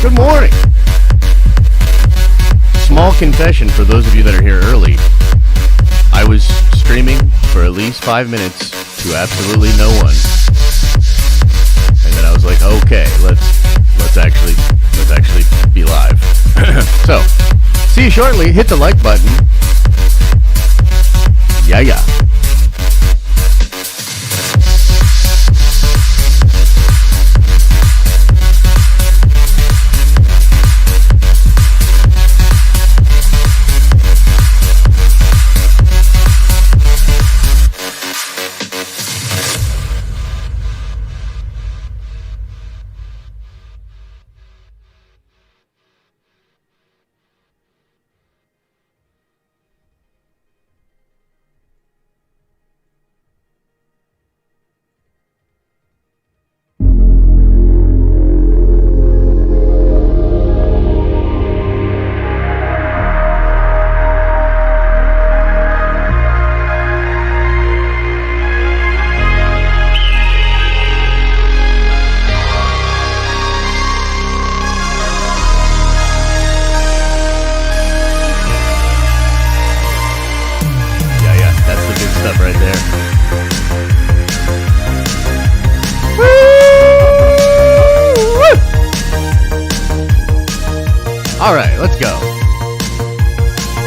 Good morning. Small confession for those of you that are here early. I was streaming for at least 5 minutes to absolutely no one. And then I was like, okay, let's actually be live. So, see you shortly. Hit the like button. Yeah. Alright, let's go.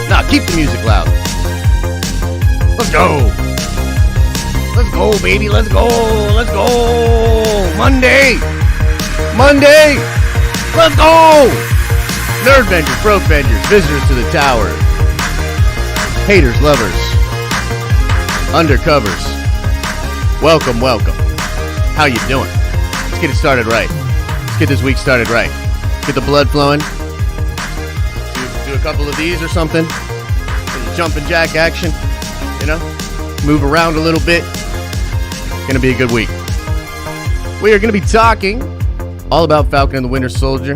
Now, keep the music loud. Let's go. Let's go, baby. Let's go. Let's go. Monday. Let's go. Nerdvengers, Brokevengers, visitors to the tower. Haters, lovers. Undercovers. Welcome. How you doing? Let's get it started right. Let's get this week started right. Get the blood flowing. Do a couple of these or something. Some jumping jack action. You know? Move around a little bit. Gonna be a good week. We are gonna be talking all about Falcon and the Winter Soldier.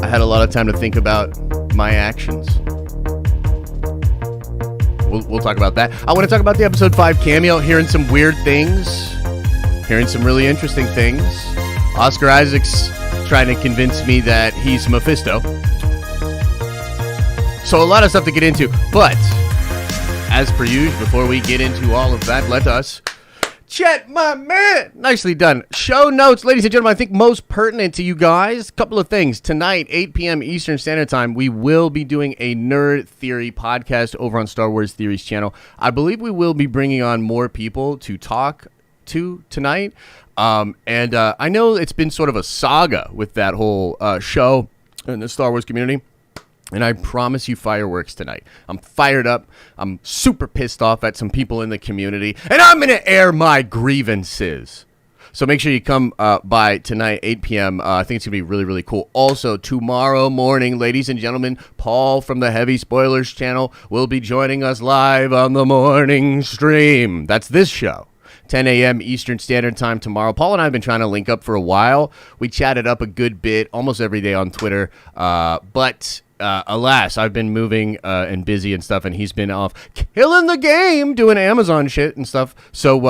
I had a lot of time to think about my actions. We'll talk about that. I want to talk about the episode 5 cameo, hearing some weird things, hearing some really interesting things. Oscar Issacs trying to convince me that he's Mephisto. So a lot of stuff to get into, but as per usual, before we get into all of that, let us chat, my man. Nicely done. Show notes, ladies and gentlemen, I think most pertinent to you guys. Couple of things. Tonight, 8 p.m. Eastern Standard Time, we will be doing a Nerd Theory podcast over on Star Wars Theories channel. I believe we will be bringing on more people to talk to tonight. And I know it's been sort of a saga with that whole show in the Star Wars community. And I promise you fireworks tonight. I'm fired up. I'm super pissed off at some people in the community. And I'm going to air my grievances. So make sure you come by tonight, 8 p.m. I think it's going to be really, really cool. Also, tomorrow morning, ladies and gentlemen, Paul from the Heavy Spoilers channel will be joining us live on the morning stream. That's this show. 10 a.m. Eastern Standard Time tomorrow. Paul and I have been trying to link up for a while. We chatted up a good bit, almost every day on Twitter. But alas, I've been moving and busy and stuff, and he's been off killing the game, doing Amazon shit and stuff. So,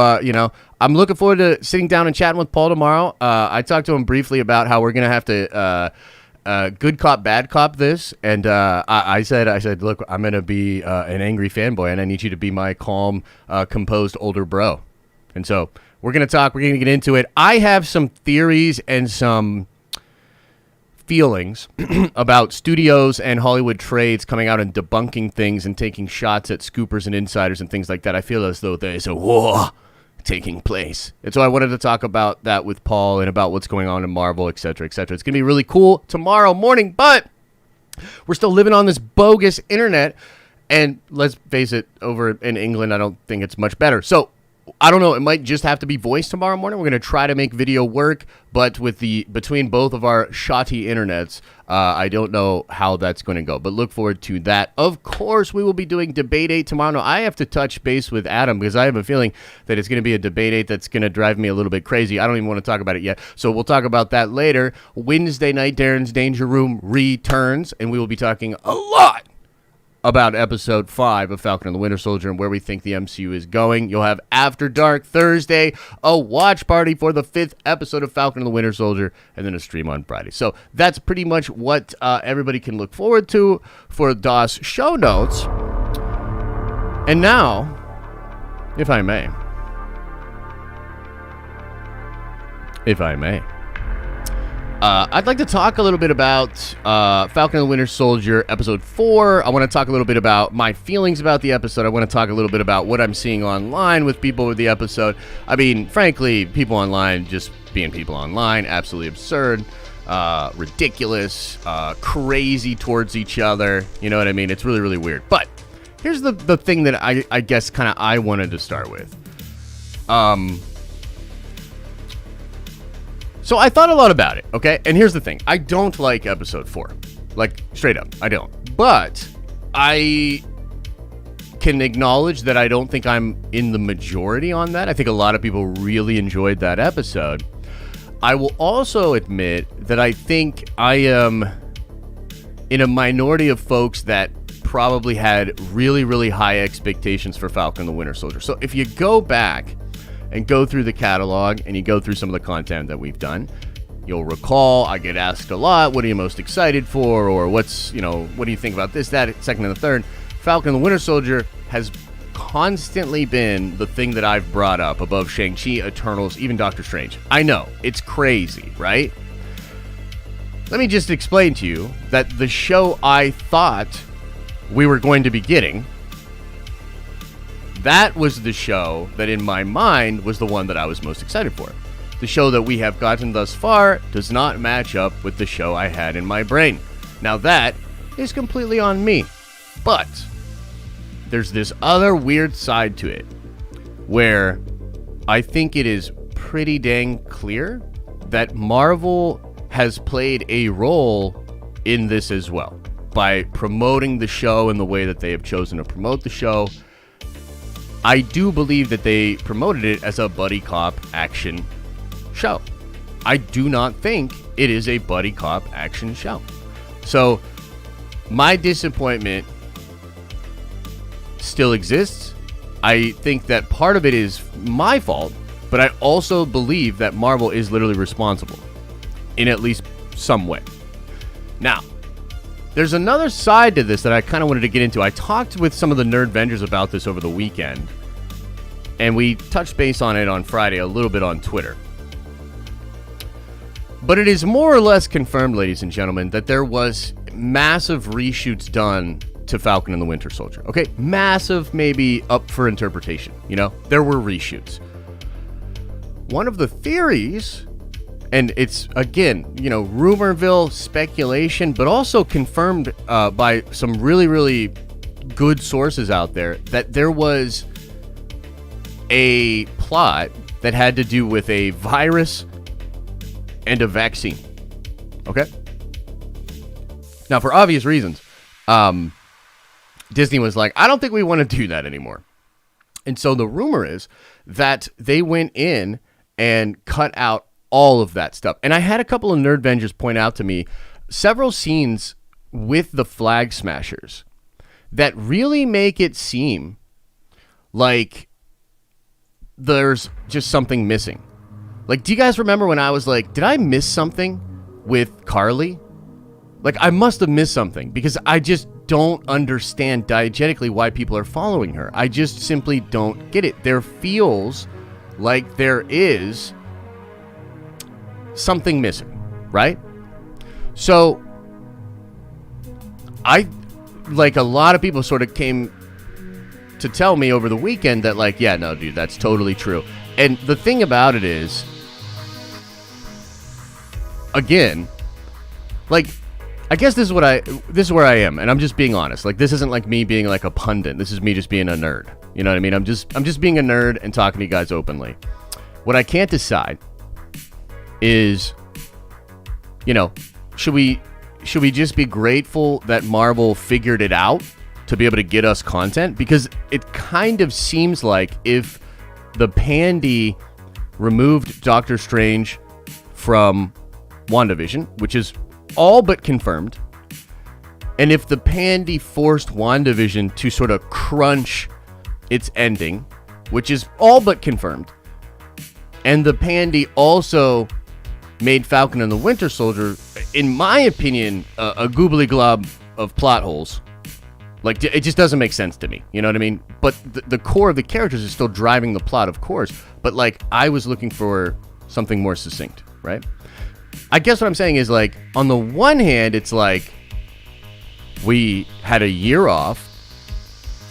I'm looking forward to sitting down and chatting with Paul tomorrow. I talked to him briefly about how we're going to have to good cop, bad cop this. And I said, look, I'm going to be an angry fanboy, and I need you to be my calm, composed older bro. And so we're going to talk. We're going to get into it. I have some theories and some feelings about studios and Hollywood trades coming out and debunking things and taking shots at scoopers and insiders and things like that. I feel as though there is a war taking place. And so I wanted to talk about that with Paul and about what's going on in Marvel, et cetera, et cetera. It's going to be really cool tomorrow morning, but we're still living on this bogus internet. And let's face it, over in England, I don't think it's much better. So I don't know. It might just have to be voice tomorrow morning. We're going to try to make video work, but between both of our shoddy internets, I don't know how that's going to go. But look forward to that. Of course, we will be doing Debate 8 tomorrow. Now, I have to touch base with Adam because I have a feeling that it's going to be a Debate 8 that's going to drive me a little bit crazy. I don't even want to talk about it yet. So we'll talk about that later. Wednesday night, Darren's Danger Room returns, and we will be talking a lot about episode 5 of Falcon and the Winter Soldier and where we think the MCU is going. You'll have After Dark Thursday, a watch party for the 5th episode of Falcon and the Winter Soldier, and then a stream on Friday. So that's pretty much what everybody can look forward to for DOS show notes. And now, if I may, I'd like to talk a little bit about Falcon and the Winter Soldier Episode 4. I want to talk a little bit about my feelings about the episode. I want to talk a little bit about what I'm seeing online with people with the episode. I mean, frankly, people online just being people online, absolutely absurd, ridiculous, crazy towards each other. You know what I mean? It's really, really weird. But here's the thing that I guess kind of I wanted to start with. So I thought a lot about it, okay? And here's the thing. I don't like episode 4. Like, straight up, I don't. But I can acknowledge that I don't think I'm in the majority on that. I think a lot of people really enjoyed that episode. I will also admit that I think I am in a minority of folks that probably had really, really high expectations for Falcon and the Winter Soldier. So if you go back and go through the catalog and you go through some of the content that we've done, you'll recall I get asked a lot, what are you most excited for? Or what do you think about this, that, second, and the third? Falcon and the Winter Soldier has constantly been the thing that I've brought up above Shang-Chi, Eternals, even Doctor Strange. I know, it's crazy, right? Let me just explain to you that the show I thought we were going to be getting, that was the show that in my mind was the one that I was most excited for. The show that we have gotten thus far does not match up with the show I had in my brain. Now that is completely on me. But there's this other weird side to it where I think it is pretty dang clear that Marvel has played a role in this as well by promoting the show in the way that they have chosen to promote the show. I do believe that they promoted it as a buddy cop action show. I do not think it is a buddy cop action show. So my disappointment still exists. I think that part of it is my fault, but I also believe that Marvel is literally responsible in at least some way. Now, there's another side to this that I kind of wanted to get into. I talked with some of the NERDVENGERS about this over the weekend, and we touched base on it on Friday a little bit on Twitter. But it is more or less confirmed, ladies and gentlemen, that there was massive reshoots done to Falcon and the Winter Soldier. Okay, massive, maybe up for interpretation. You know, there were reshoots. One of the theories, and it's, again, you know, rumorville, speculation, but also confirmed by some really, really good sources out there, that there was a plot that had to do with a virus and a vaccine. Okay? Now, for obvious reasons, Disney was like, I don't think we want to do that anymore. And so the rumor is that they went in and cut out all of that stuff. And I had a couple of NERDVENGERS point out to me several scenes with the Flag Smashers that really make it seem like there's just something missing. Like, do you guys remember when I was like, did I miss something with Carly? Like, I must have missed something because I just don't understand diegetically why people are following her. I just simply don't get it. There feels like there is something missing, right? So, like a lot of people sort of came to tell me over the weekend that like, yeah, no, dude, that's totally true. And the thing about it is, again, like, I guess this is where I am, and I'm just being honest. Like, this isn't like me being like a pundit. This is me just being a nerd. You know what I mean? I'm just being a nerd and talking to you guys openly. What I can't decide is, you know, should we just be grateful that Marvel figured it out to be able to get us content? Because it kind of seems like if the Pandy removed Doctor Strange from WandaVision, which is all but confirmed, And if the pandy forced WandaVision to sort of crunch its ending, which is all but confirmed, and the pandy also made Falcon and the Winter Soldier, in my opinion, a goobly glob of plot holes. Like, it just doesn't make sense to me. You know what I mean? But the core of the characters is still driving the plot, of course. But, like, I was looking for something more succinct, right? I guess what I'm saying is, like, on the one hand, it's like we had a year off.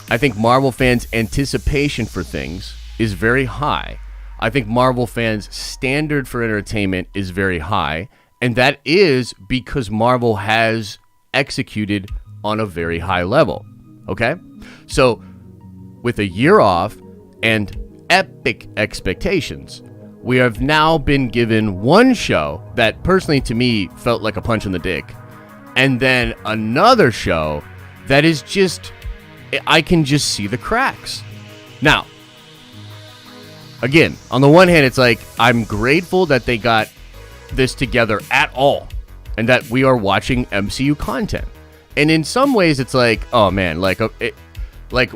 I think Marvel fans' anticipation for things is very high. I think Marvel fans' standard for entertainment is very high. And that is because Marvel has executed on a very high level. Okay? So, with a year off and epic expectations, we have now been given one show that personally to me felt like a punch in the dick. And then another show that is just, I can just see the cracks. Now, again, on the one hand, it's like, I'm grateful that they got this together at all and that we are watching MCU content. And in some ways, it's like, oh man, like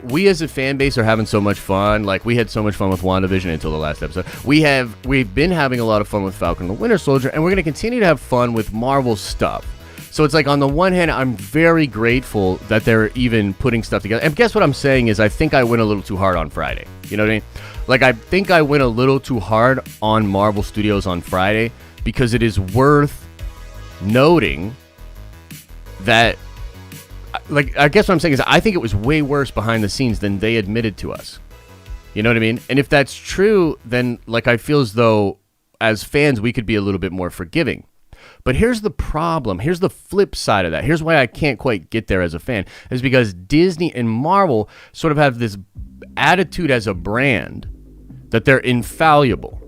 we as a fan base are having so much fun. Like, we had so much fun with WandaVision until the last episode. We've been having a lot of fun with Falcon and the Winter Soldier, and we're going to continue to have fun with Marvel stuff. So it's like, on the one hand, I'm very grateful that they're even putting stuff together. And guess what I'm saying is, I think I went a little too hard on Friday. You know what I mean? Like, I think I went a little too hard on Marvel Studios on Friday, because it is worth noting that, like, I guess what I'm saying is, I think it was way worse behind the scenes than they admitted to us. You know what I mean? And if that's true, then, like, I feel as though as fans we could be a little bit more forgiving. But here's the problem. Here's the flip side of that. Here's why I can't quite get there as a fan. Is because Disney and Marvel sort of have this attitude as a brand that they're infallible.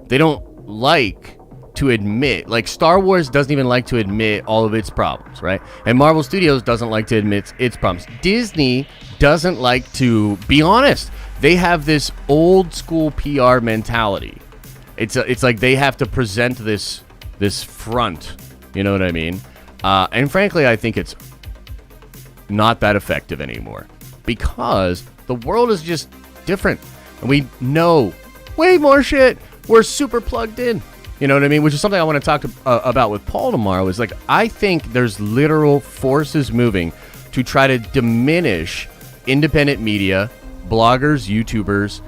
They don't like to admit, like, Star Wars doesn't even like to admit all of its problems, right? And Marvel Studios doesn't like to admit its problems. Disney doesn't like to be honest. They have this old school PR mentality. It's like they have to present this front, you know what I mean? And frankly, I think it's not that effective anymore, because the world is just different, and we know way more shit. We're super plugged in. You know what I mean? Which is something I want to talk about with Paul tomorrow. Is like, I think there's literal forces moving to try to diminish independent media, bloggers, YouTubers,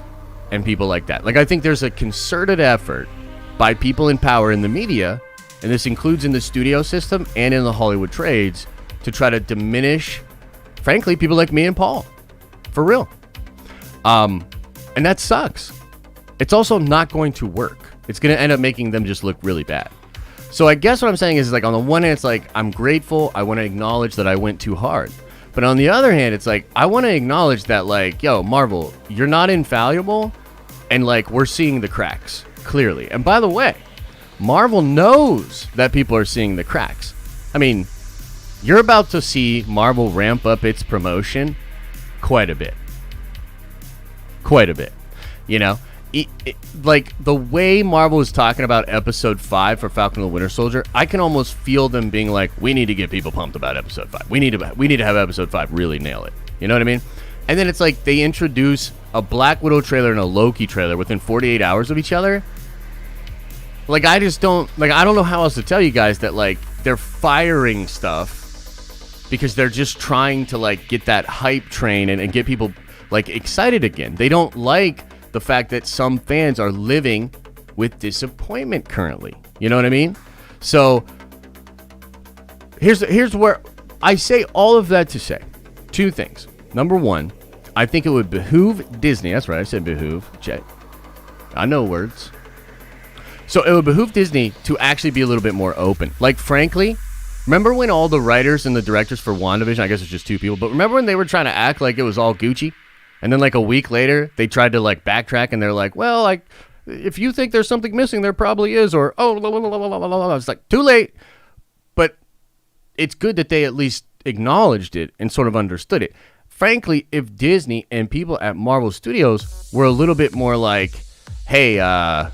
and people like that. Like, I think there's a concerted effort by people in power in the media, and this includes in the studio system and in the Hollywood trades, to try to diminish, frankly, people like me and Paul. For real. And that sucks. It's also not going to work. It's going to end up making them just look really bad. So I guess what I'm saying is, like, on the one hand, it's like, I'm grateful. I want to acknowledge that I went too hard. But on the other hand, it's like, I want to acknowledge that, like, yo, Marvel, you're not infallible. And, like, we're seeing the cracks, clearly. And by the way, Marvel knows that people are seeing the cracks. I mean, you're about to see Marvel ramp up its promotion quite a bit. Quite a bit. You know? Like, the way Marvel is talking about episode 5 for Falcon and the Winter Soldier, I can almost feel them being like, we need to get people pumped about episode 5. We need to have episode 5 really nail it. You know what I mean? And then it's like they introduce a Black Widow trailer and a Loki trailer within 48 hours of each other. Like, I just don't, like, I don't know how else to tell you guys that, like, they're firing stuff because they're just trying to, like, get that hype train and get people, like, excited again. They don't like the fact that some fans are living with disappointment currently. You know what I mean? So here's where I say all of that to say two things. Number one, I think it would behoove Disney. That's right, I said behoove. Check. I know words. So it would behoove Disney to actually be a little bit more open. Like, frankly, remember when all the writers and the directors for WandaVision, I guess it's just two people, but remember when they were trying to act like it was all Gucci? And then, like, a week later, they tried to, like, backtrack, and they're like, well, like, if you think there's something missing, there probably is, or, oh, blah, blah, blah, blah, blah, blah. It's like, too late. But it's good that they at least acknowledged it and sort of understood it. Frankly, if Disney and people at Marvel Studios were a little bit more like, hey, the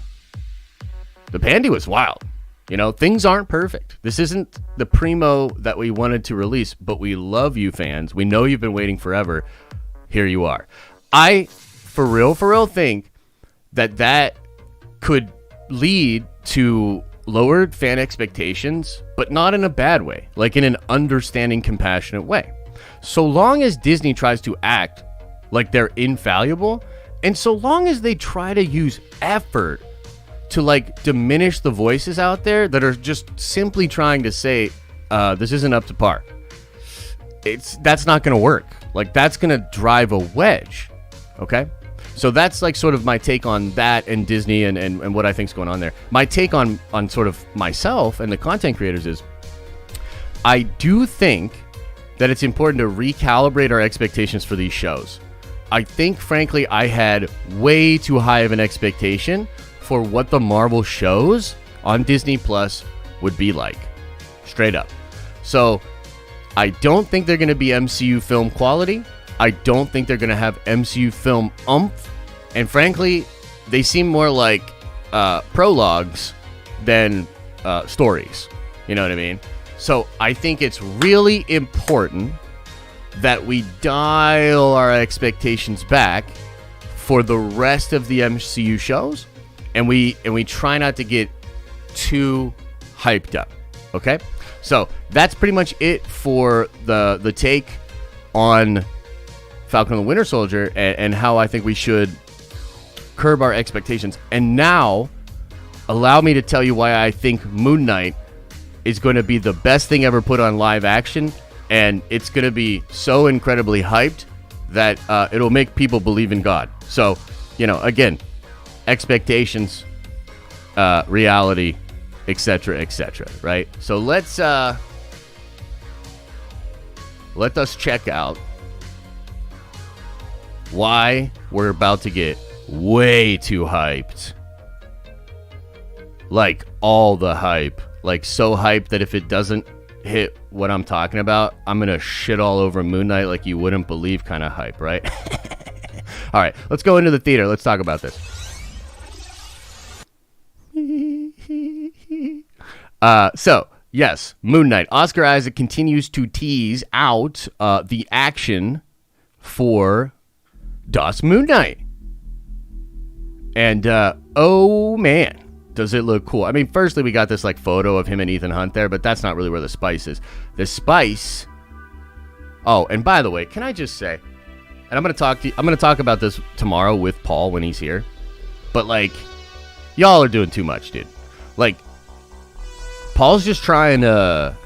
pandy was wild. You know, things aren't perfect. This isn't the primo that we wanted to release, but we love you fans. We know you've been waiting forever. Here you are. I, for real think that could lead to lowered fan expectations, but not in a bad way, like in an understanding, compassionate way. So long as Disney tries to act like they're infallible, and so long as they try to use effort to like diminish the voices out there that are just simply trying to say this isn't up to par, that's not going to work. Like, that's going to drive a wedge. Okay, so that's like sort of my take on that and Disney and what I think's going on there. My take on sort of myself and the content creators is, I do think that it's important to recalibrate our expectations for these shows. I think, frankly, I had way too high of an expectation for what the Marvel shows on Disney Plus would be like. Straight up. So I don't think they're going to be MCU film quality. I don't think they're going to have MCU film oomph. And frankly, they seem more like prologues than stories. You know what I mean? So I think it's really important that we dial our expectations back for the rest of the MCU shows, and we try not to get too hyped up. Okay? So that's pretty much it for the take on Falcon and the Winter Soldier and how I think we should curb our expectations. And now, allow me to tell you why I think Moon Knight is going to be the best thing ever put on live action, and it's going to be so incredibly hyped that it'll make people believe in God. So, you know, again, expectations, reality, etc., right? So let us check out why we're about to get way too hyped. Like, all the hype. Like, so hyped that if it doesn't hit what I'm talking about, I'm going to shit all over Moon Knight like you wouldn't believe kind of hype, right? All right, let's go into the theater. Let's talk about this. So, yes, Moon Knight. Oscar Isaac continues to tease out the action for Das Moon Knight. And, oh, man. Does it look cool? I mean, firstly, we got this like photo of him and Ethan Hunt there, but that's not really where the spice is. The spice. Oh, and by the way, can I just say, and I'm gonna talk about this tomorrow with Paul when he's here, but like, y'all are doing too much, dude. Like, Paul's just trying to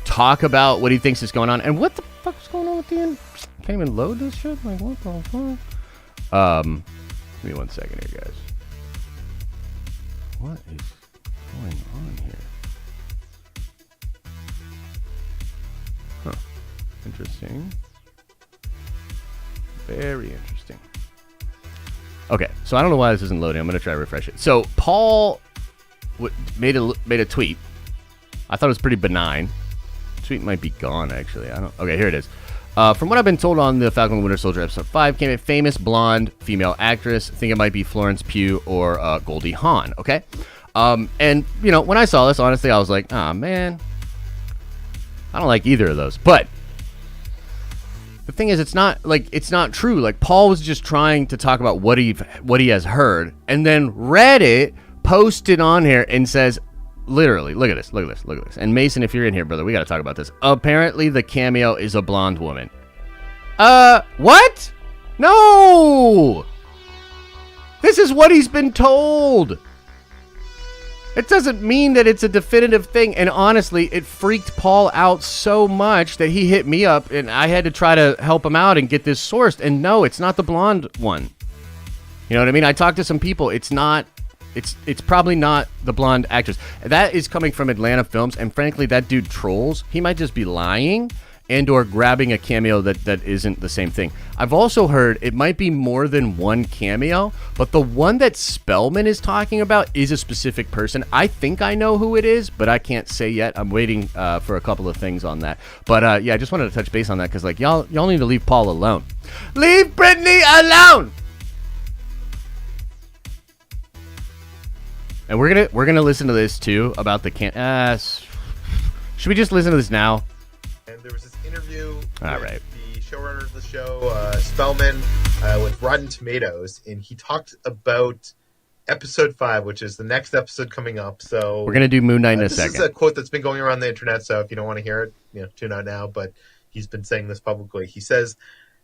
talk about what he thinks is going on, and what the fuck's going on with the end? Can't even load this shit. Like, what the fuck? Give me 1 second here, guys. What is going on here? Huh. Interesting. Very interesting. Okay, so I don't know why this isn't loading. I'm going to try to refresh it. So Paul made a tweet. I thought it was pretty benign. The tweet might be gone, actually. Okay, here it is. From what I've been told on the Falcon and Winter Soldier episode 5, came a famous blonde female actress. I think it might be Florence Pugh or Goldie Hawn, okay? And, you know, when I saw this, honestly, I was like, ah, man, I don't like either of those. But the thing is, it's not true. Like, Paul was just trying to talk about what he has heard, and then Reddit posted on here and says, literally, look at this. And Mason, if you're in here, brother, we got to talk about this. Apparently, the cameo is a blonde woman. What? No! This is what he's been told. It doesn't mean that it's a definitive thing. And honestly, it freaked Paul out so much that he hit me up, and I had to try to help him out and get this sourced. And no, it's not the blonde one. You know what I mean? I talked to some people. It's not. It's probably not the blonde actress. That is coming from Atlanta Films, and frankly, that dude trolls. He might just be lying and or grabbing a cameo that isn't the same thing. I've also heard it might be more than one cameo, but the one that Spellman is talking about is a specific person. I think I know who it is, but I can't say yet. I'm waiting for a couple of things on that. But yeah, I just wanted to touch base on that because like y'all need to leave Paul alone. Leave Brittany alone! And we're gonna listen to this too about the should we just listen to this now? And there was this interview with right. the showrunner of the show, Spellman, with Rotten Tomatoes, and he talked about episode 5, which is the next episode coming up. So we're gonna do Moon Knight in a second. This is a quote that's been going around the internet, so if you don't want to hear it, tune out now. But he's been saying this publicly. He says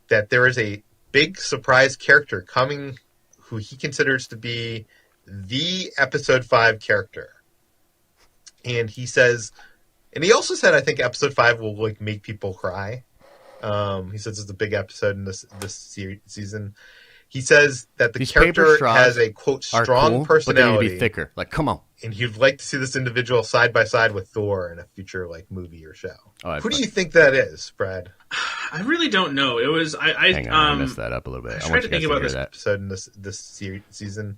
that there is a big surprise character coming who he considers to be the episode 5 character. And he says, and he also said, I think episode 5 will like make people cry. He says it's a big episode in this season. He says that the character has a, quote, strong personality. But they need to be thicker. Like, come on. And he'd like to see this individual side by side with Thor in a future like movie or show. Who do you think that is, Brad? I really don't know. It was Hang on, I messed that up a little bit. I tried to think about this episode in this season.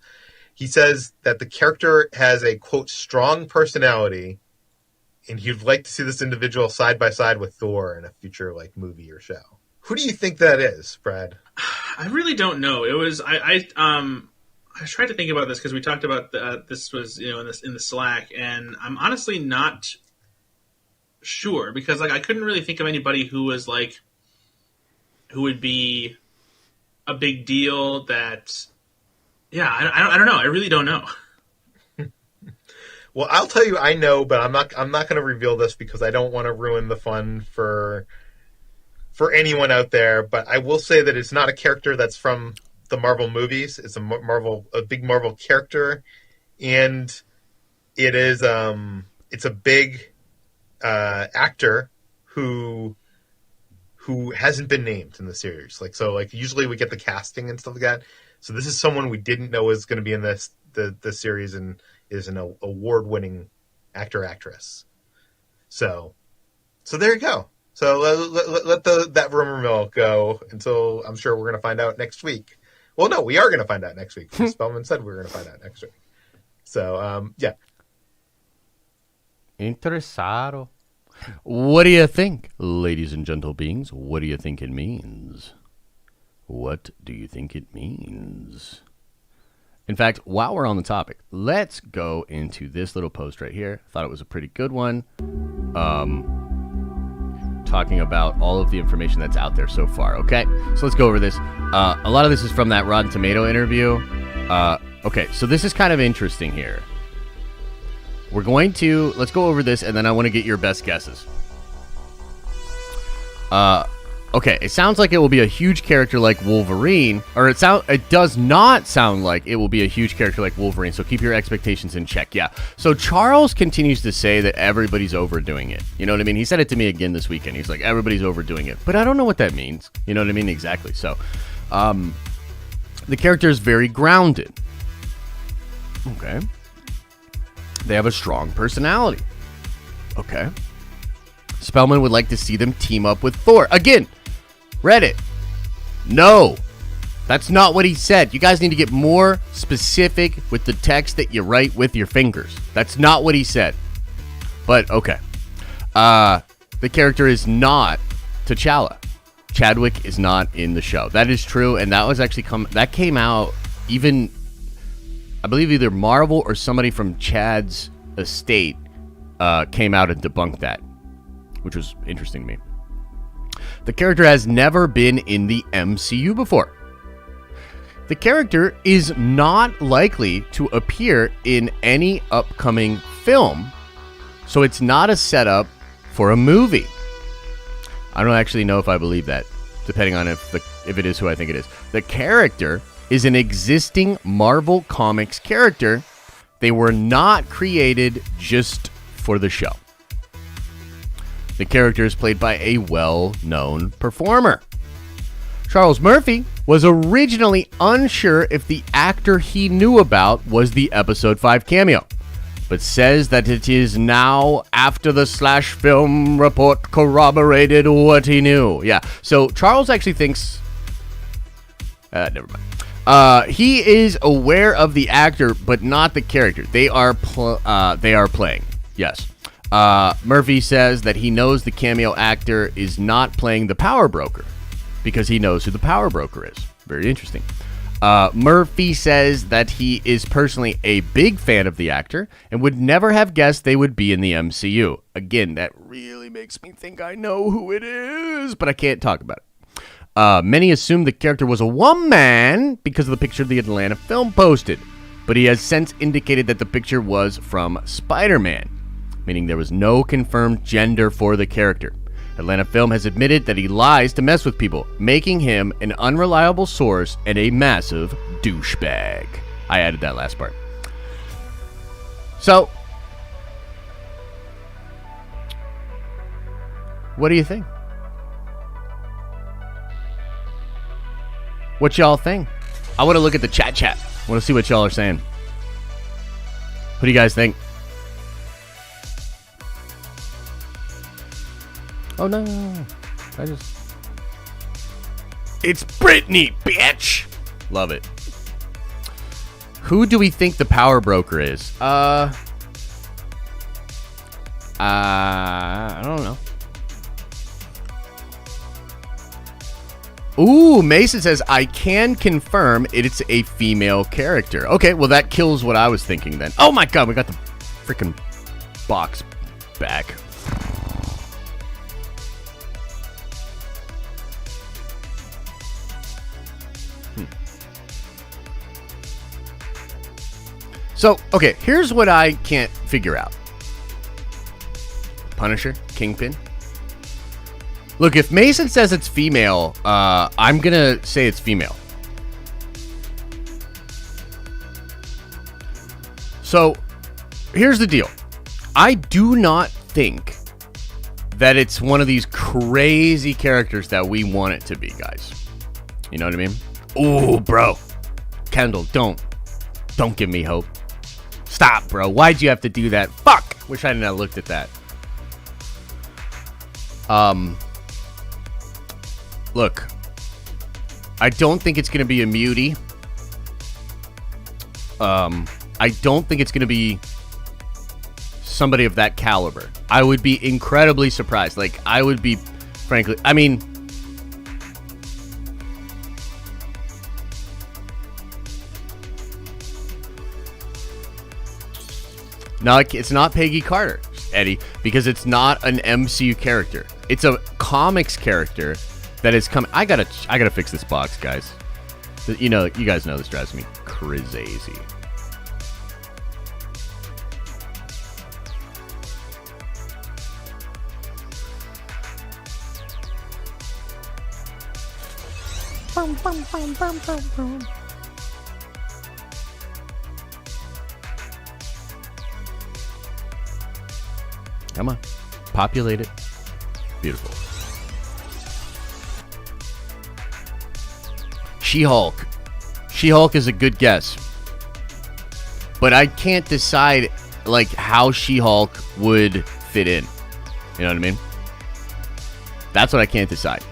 He says that the character has a, quote, strong personality, and he'd like to see this individual side by side with Thor in a future like movie or show. Who do you think that is, Brad? I really don't know. It was I tried to think about this because we talked about this was in the Slack, and I'm honestly not sure because like I couldn't really think of anybody who was like who would be a big deal. That I don't know. I really don't know. Well, I'll tell you, I know, but I'm not going to reveal this because I don't want to ruin the fun for anyone out there. But I will say that it's not a character that's from the Marvel movies. It's a big Marvel character, and it is it's a big actor who hasn't been named in the series. Like usually we get the casting and stuff like that. So this is someone we didn't know was going to be in the series and is an award-winning actress. So there you go. So let that rumor mill go until I'm sure we're going to find out next week. Well, no, we are going to find out next week. Spellman said we were going to find out next week. So, yeah. Interessado. What do you think, ladies and gentle beings? What do you think it means? What do you think it means? In fact, while we're on the topic, let's go into this little post right here. I thought it was a pretty good one. Talking about all of the information that's out there so far, okay? So let's go over this. A lot of this is from that Rotten Tomato interview. Okay, so this is kind of interesting here. Let's go over this, and then I want to get your best guesses. Okay, it sounds like it will be a huge character like Wolverine, or it does not sound like it will be a huge character like Wolverine, so keep your expectations in check. Yeah, so Charles continues to say that everybody's overdoing it. You know what I mean? He said it to me again this weekend. He's like, everybody's overdoing it, but I don't know what that means. You know what I mean? Exactly. So, the character is very grounded. Okay. They have a strong personality. Okay. Spellman would like to see them team up with Thor. Again, Reddit. No, that's not what he said. You guys need to get more specific with the text that you write with your fingers. That's not what he said. But, okay. The character is not T'Challa. Chadwick is not in the show. That is true, and that was actually that came out even, I believe either Marvel or somebody from Chad's estate came out and debunked that, which was interesting to me. The character has never been in the MCU before. The character is not likely to appear in any upcoming film, so it's not a setup for a movie. I don't actually know if I believe that, depending on if it is who I think it is. The character is an existing Marvel Comics character. They were not created just for the show. The character is played by a well-known performer. Charles Murphy was originally unsure if the actor he knew about was the Episode 5 cameo, but says that it is now after the Slash Film report corroborated what he knew. Yeah, so Charles actually thinks... never mind. He is aware of the actor, but not the character. They are playing. Yes. Murphy says that he knows the cameo actor is not playing the power broker because he knows who the power broker is. Very interesting. Murphy says that he is personally a big fan of the actor and would never have guessed they would be in the MCU. Again, that really makes me think I know who it is, but I can't talk about it. Many assumed the character was a woman because of the picture the Atlanta film posted, but he has since indicated that the picture was from Spider-Man, meaning there was no confirmed gender for the character. Atlanta Film has admitted that he lies to mess with people, making him an unreliable source and a massive douchebag. I added that last part. So, what do you think? What y'all think? I want to look at the chat. I want to see what y'all are saying. What do you guys think? Oh, no. It's Britney, bitch! Love it. Who do we think the power broker is? I don't know. Ooh, Mason says, I can confirm it's a female character. Okay, well, that kills what I was thinking then. Oh, my God, we got the freaking box back. So, okay, here's what I can't figure out. Punisher, Kingpin. Look, if Mason says it's female, I'm gonna say it's female. So, here's the deal. I do not think that it's one of these crazy characters that we want it to be, guys. You know what I mean? Ooh, bro. Kendall, don't give me hope. Stop, bro. Why'd you have to do that? Fuck! Wish I hadn't have looked at that. Look. I don't think it's going to be a mutie. I don't think it's going to be somebody of that caliber. I would be incredibly surprised. Like, I would be, frankly... I mean... No, it's not Peggy Carter, Eddie, because it's not an MCU character. It's a comics character that is coming. I gotta fix this box, guys. You know, you guys know this drives me crazy. Come on. Populate it. Beautiful. She-Hulk. She-Hulk is a good guess. But I can't decide, like, how She-Hulk would fit in. You know what I mean? That's what I can't decide.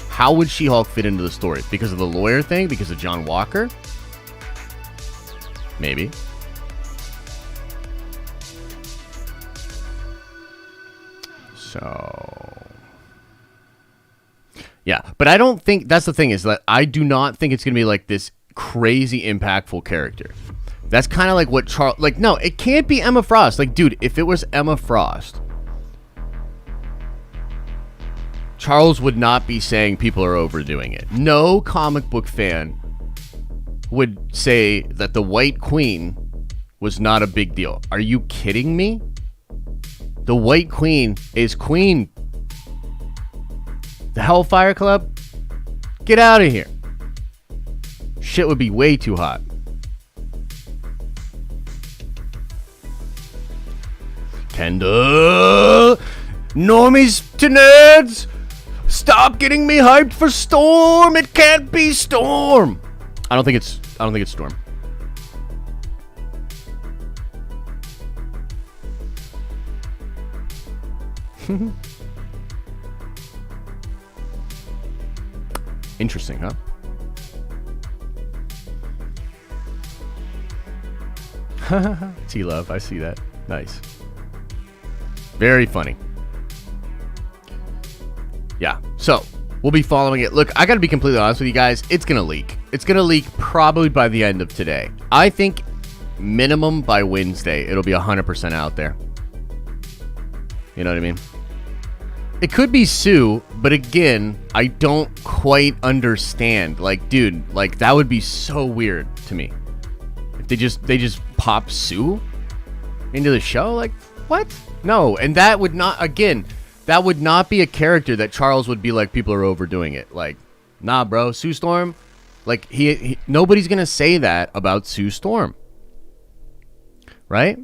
How would She-Hulk fit into the story? Because of the lawyer thing? Because of John Walker? Maybe. So, yeah, but I don't think that's the thing is that I do not think it's going to be like this crazy impactful character. That's kind of like what Charles, like, no, it can't be Emma Frost. Like, dude, if it was Emma Frost, Charles would not be saying people are overdoing it. No comic book fan would say that the White Queen was not a big deal. Are you kidding me? The White Queen is Queen. The Hellfire Club? Get out of here. Shit would be way too hot. Kendall! Normies to nerds! Stop getting me hyped for Storm! It can't be Storm! I don't think it's Storm. Interesting, huh? T-Love, I see that. Nice. Very funny. Yeah, so we'll be following it. Look, I gotta be completely honest with you guys. It's gonna leak. It's going to leak probably by the end of today. I think minimum by Wednesday, it'll be 100% out there. You know what I mean? It could be Sue, but again, I don't quite understand. Like, dude, like that would be so weird to me. If they just pop Sue into the show, like what? No, and that would not be a character that Charles would be like, people are overdoing it. Like, nah, bro, Sue Storm, like he nobody's gonna say that about Sue Storm, right?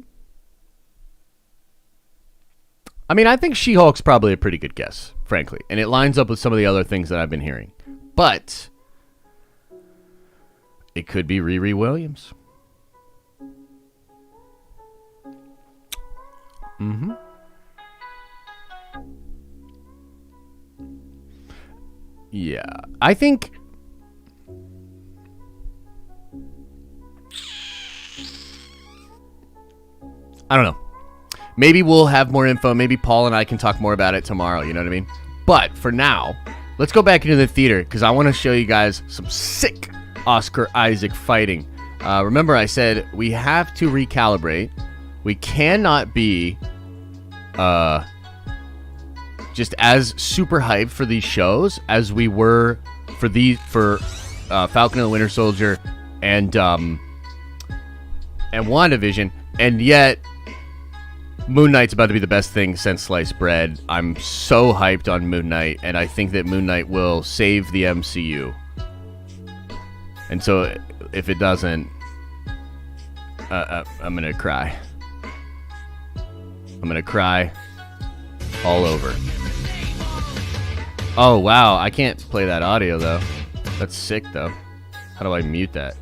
I mean, I think She-Hulk's probably a pretty good guess, frankly. And it lines up with some of the other things that I've been hearing. But it could be Riri Williams. Mm-hmm. Yeah. I think... I don't know. Maybe we'll have more info. Maybe Paul and I can talk more about it tomorrow. You know what I mean? But for now, let's go back into the theater because I want to show you guys some sick Oscar Isaac fighting. Remember, I said we have to recalibrate. We cannot be just as super hyped for these shows as we were for Falcon and the Winter Soldier and WandaVision, and yet Moon Knight's about to be the best thing since sliced bread. I'm so hyped on Moon Knight, and I think that Moon Knight will save the MCU. And so, if it doesn't, I'm gonna cry. I'm gonna cry all over. Oh, wow. I can't play that audio, though. That's sick, though. How do I mute that?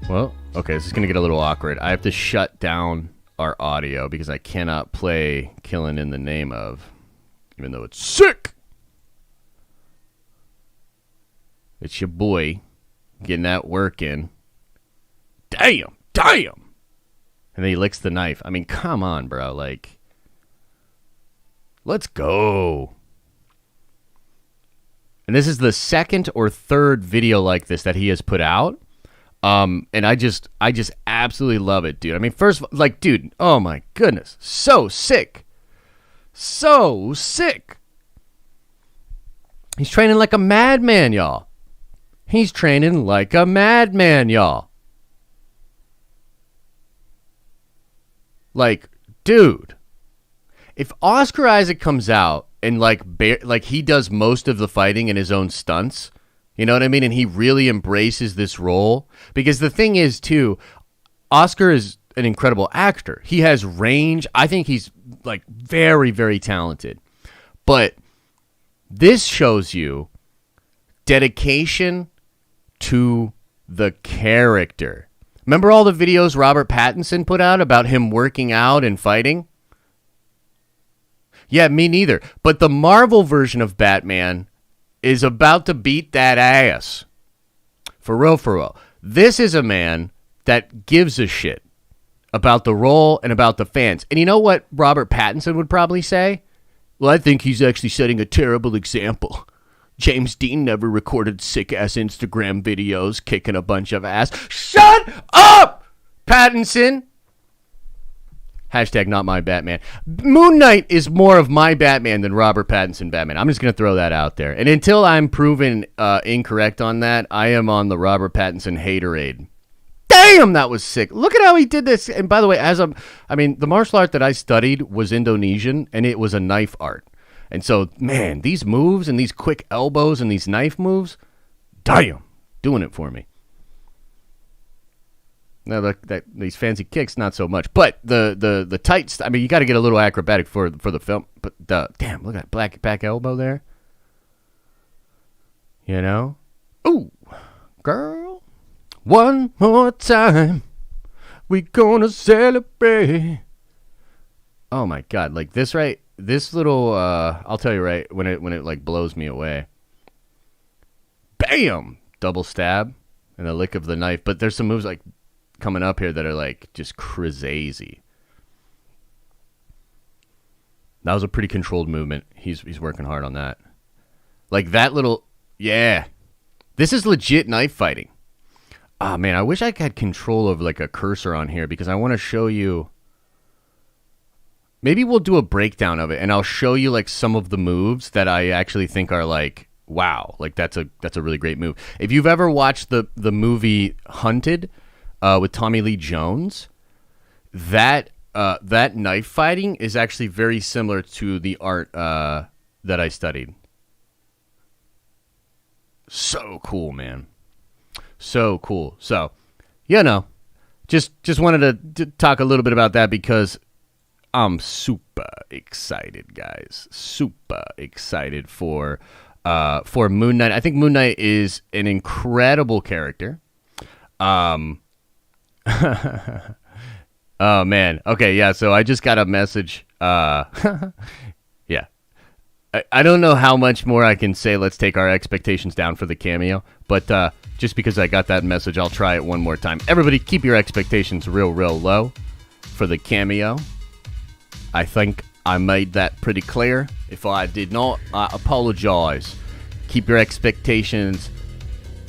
Well, okay, this is going to get a little awkward. I have to shut down our audio because I cannot play Killing in the Name of, even though it's sick. It's your boy getting that work in. Damn. And then he licks the knife. I mean, come on, bro. Like, let's go. And this is the second or third video like this that he has put out. And I just absolutely love it, dude. I mean, first, like, dude, oh my goodness. So sick. So sick. He's training like a madman, y'all. He's training like a madman, y'all. Like, dude, if Oscar Isaac comes out and like he does most of the fighting in his own stunts, you know what I mean? And he really embraces this role. Because the thing is, too, Oscar is an incredible actor. He has range. I think he's like very, very talented. But this shows you dedication to the character. Remember all the videos Robert Pattinson put out about him working out and fighting? Yeah, me neither. But the Marvel version of Batman is about to beat that ass. For real, for real. This is a man that gives a shit about the role and about the fans. And you know what Robert Pattinson would probably say? Well, I think he's actually setting a terrible example. James Dean never recorded sick-ass Instagram videos kicking a bunch of ass. Shut up, Pattinson! Hashtag not my Batman. Moon Knight is more of my Batman than Robert Pattinson Batman. I'm just going to throw that out there. And until I'm proven incorrect on that, I am on the Robert Pattinson haterade. Damn, that was sick. Look at how he did this. And by the way, the martial art that I studied was Indonesian, and it was a knife art. And so, man, these moves and these quick elbows and these knife moves, damn, doing it for me. Now, these fancy kicks, not so much. But the tights, I mean, you got to get a little acrobatic for the film. But, damn, look at that black back elbow there. You know? Ooh, girl, one more time, we gonna celebrate. Oh, my God. Like, this little, I'll tell you right, when it like, blows me away. Bam! Double stab and a lick of the knife. But there's some moves, like, coming up here that are like just crazy. That was a pretty controlled movement. He's working hard on that. Like that little Yeah. This is legit knife fighting. Ah, man, I wish I had control over like a cursor on here because I want to show you. Maybe we'll do a breakdown of it and I'll show you like some of the moves that I actually think are like, wow, like that's a really great move. If you've ever watched the movie Hunted with Tommy Lee Jones, that knife fighting is actually very similar to the art that I studied. So cool, man. So cool. So, just wanted to talk a little bit about that because I'm super excited, guys. Super excited for Moon Knight. I think Moon Knight is an incredible character. Oh man. Okay, yeah, so I just got a message. Yeah. I don't know how much more I can say. Let's take our expectations down for the cameo. But just because I got that message, I'll try it one more time. Everybody, keep your expectations real low for the cameo. I think I made that pretty clear. If I did not, I apologize. Keep your expectations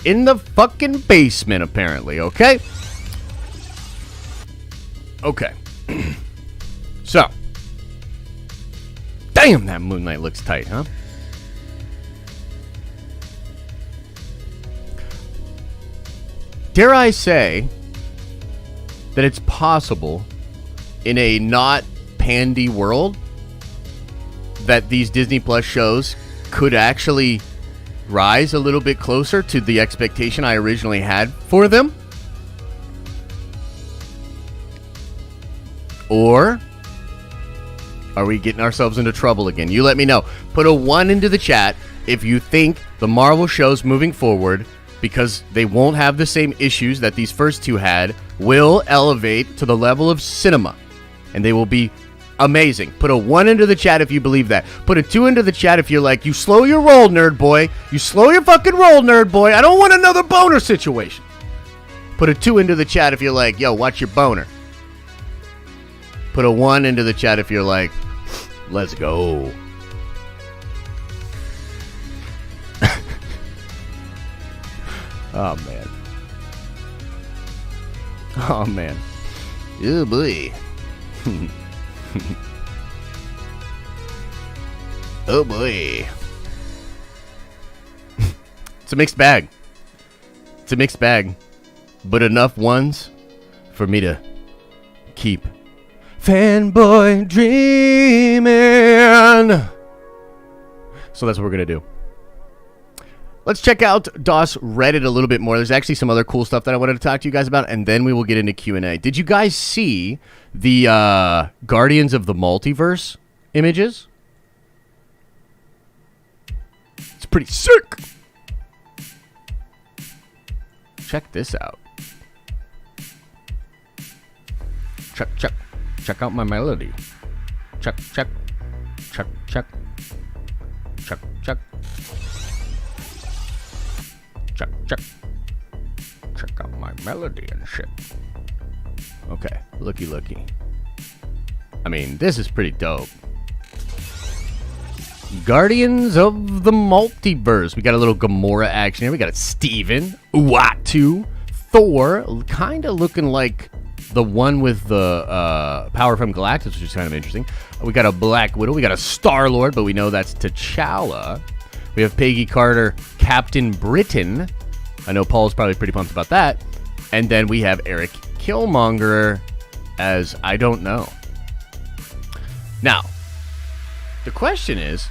in the fucking basement, apparently, okay? Okay. So. Damn, that Moon Knight looks tight, huh? Dare I say that it's possible in a not pandy world that these Disney Plus shows could actually rise a little bit closer to the expectation I originally had for them? Or are we getting ourselves into trouble again? You let me know. Put a 1 into the chat if you think the Marvel shows moving forward, because they won't have the same issues that these first two had, will elevate to the level of cinema. And they will be amazing. Put a 1 into the chat if you believe that. Put a 2 into the chat if you're like, you slow your roll, nerd boy. You slow your fucking roll, nerd boy. I don't want another boner situation. Put a 2 into the chat if you're like, yo, watch your boner. Put a 1 into the chat if you're like, let's go. Oh, man. Oh, man. Oh, boy. Oh, boy. It's a mixed bag. It's a mixed bag. But enough ones for me to keep fanboy dreaming. So that's what we're going to do. Let's check out DOS Reddit a little bit more. There's actually some other cool stuff that I wanted to talk to you guys about, and then we will get into Q&A. Did you guys see the Guardians of the Multiverse images? It's pretty sick. Check this out. Check out my melody. Check. Check out my melody and shit. Okay, looky. I mean, this is pretty dope. Guardians of the Multiverse. We got a little Gamora action here. We got a Steven, Uatu, Thor, kind of looking like the one with the power from Galactus, which is kind of interesting. We got a Black Widow. We got a Star-Lord, but we know that's T'Challa. We have Peggy Carter, Captain Britain. I know Paul's probably pretty pumped about that. And then we have Eric Killmonger as I don't know. Now, the question is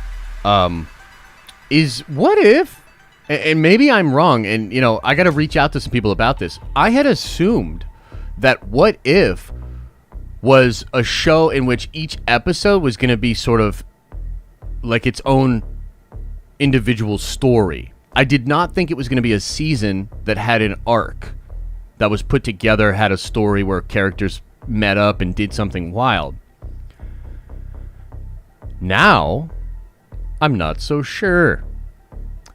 what if, and maybe I'm wrong, and, I got to reach out to some people about this. I had assumed that What If was a show in which each episode was going to be sort of like its own individual story. I did not think it was going to be a season that had an arc that was put together, had a story where characters met up and did something wild. Now, I'm not so sure.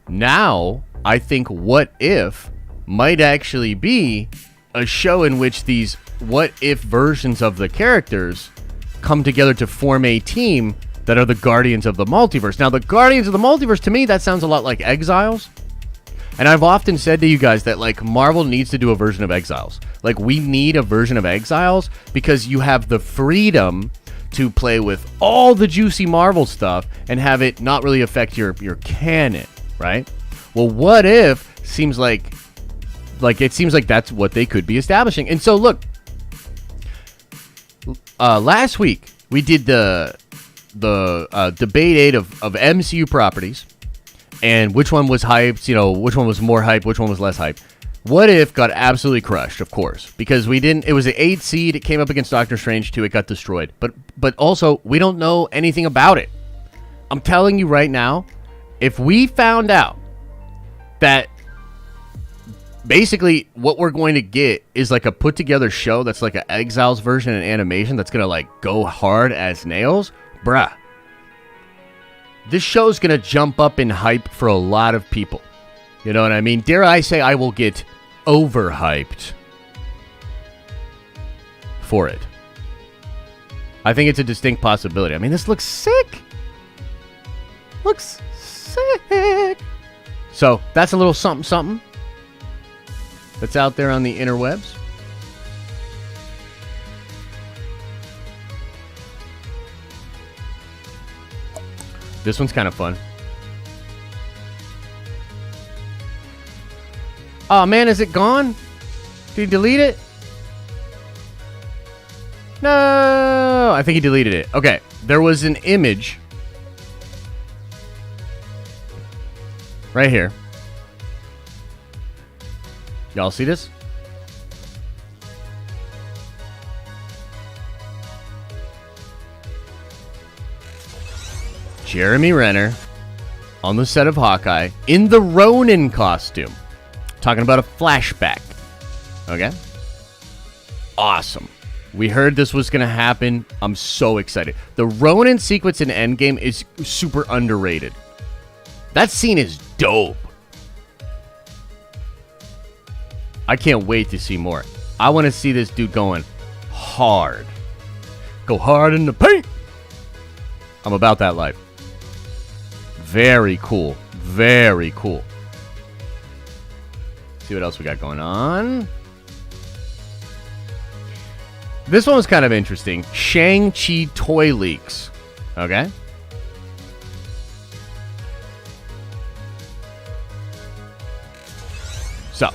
Now, I think What If might actually be a show in which these what if versions of the characters come together to form a team that are the Guardians of the Multiverse. Now, the Guardians of the Multiverse, to me, that sounds a lot like Exiles. And I've often said to you guys that, like, Marvel needs to do a version of Exiles. Like, we need a version of Exiles because you have the freedom to play with all the juicy Marvel stuff and have it not really affect your canon, right? Well, what if seems like it seems like that's what they could be establishing. And so, look, last week we did the debate 8 of MCU properties and which one was hyped, you know, which one was more hype, which one was less hype. What If got absolutely crushed, of course, because it was an 8 seed. It came up against Doctor Strange 2. It got destroyed. But also, we don't know anything about it. I'm telling you right now, if we found out that basically what we're going to get is like a put together show that's like an Exiles version in animation that's going to like go hard as nails, bruh. This show's going to jump up in hype for a lot of people. You know what I mean? Dare I say I will get overhyped for it. I think it's a distinct possibility. I mean, this looks sick. Looks sick. So, that's a little something that's out there on the interwebs. This one's kind of fun. Oh man, is it gone? Did he delete it? No, I think he deleted it. Okay, there was an image right here. Y'all see this? Jeremy Renner on the set of Hawkeye in the Ronin costume. Talking about a flashback. Okay? Awesome. We heard this was going to happen. I'm so excited. The Ronin sequence in Endgame is super underrated. That scene is dope. I can't wait to see more. I want to see this dude going hard. Go hard in the paint. I'm about that life. Very cool. Very cool. See what else we got going on. This one was kind of interesting. Shang-Chi toy leaks. Okay. So,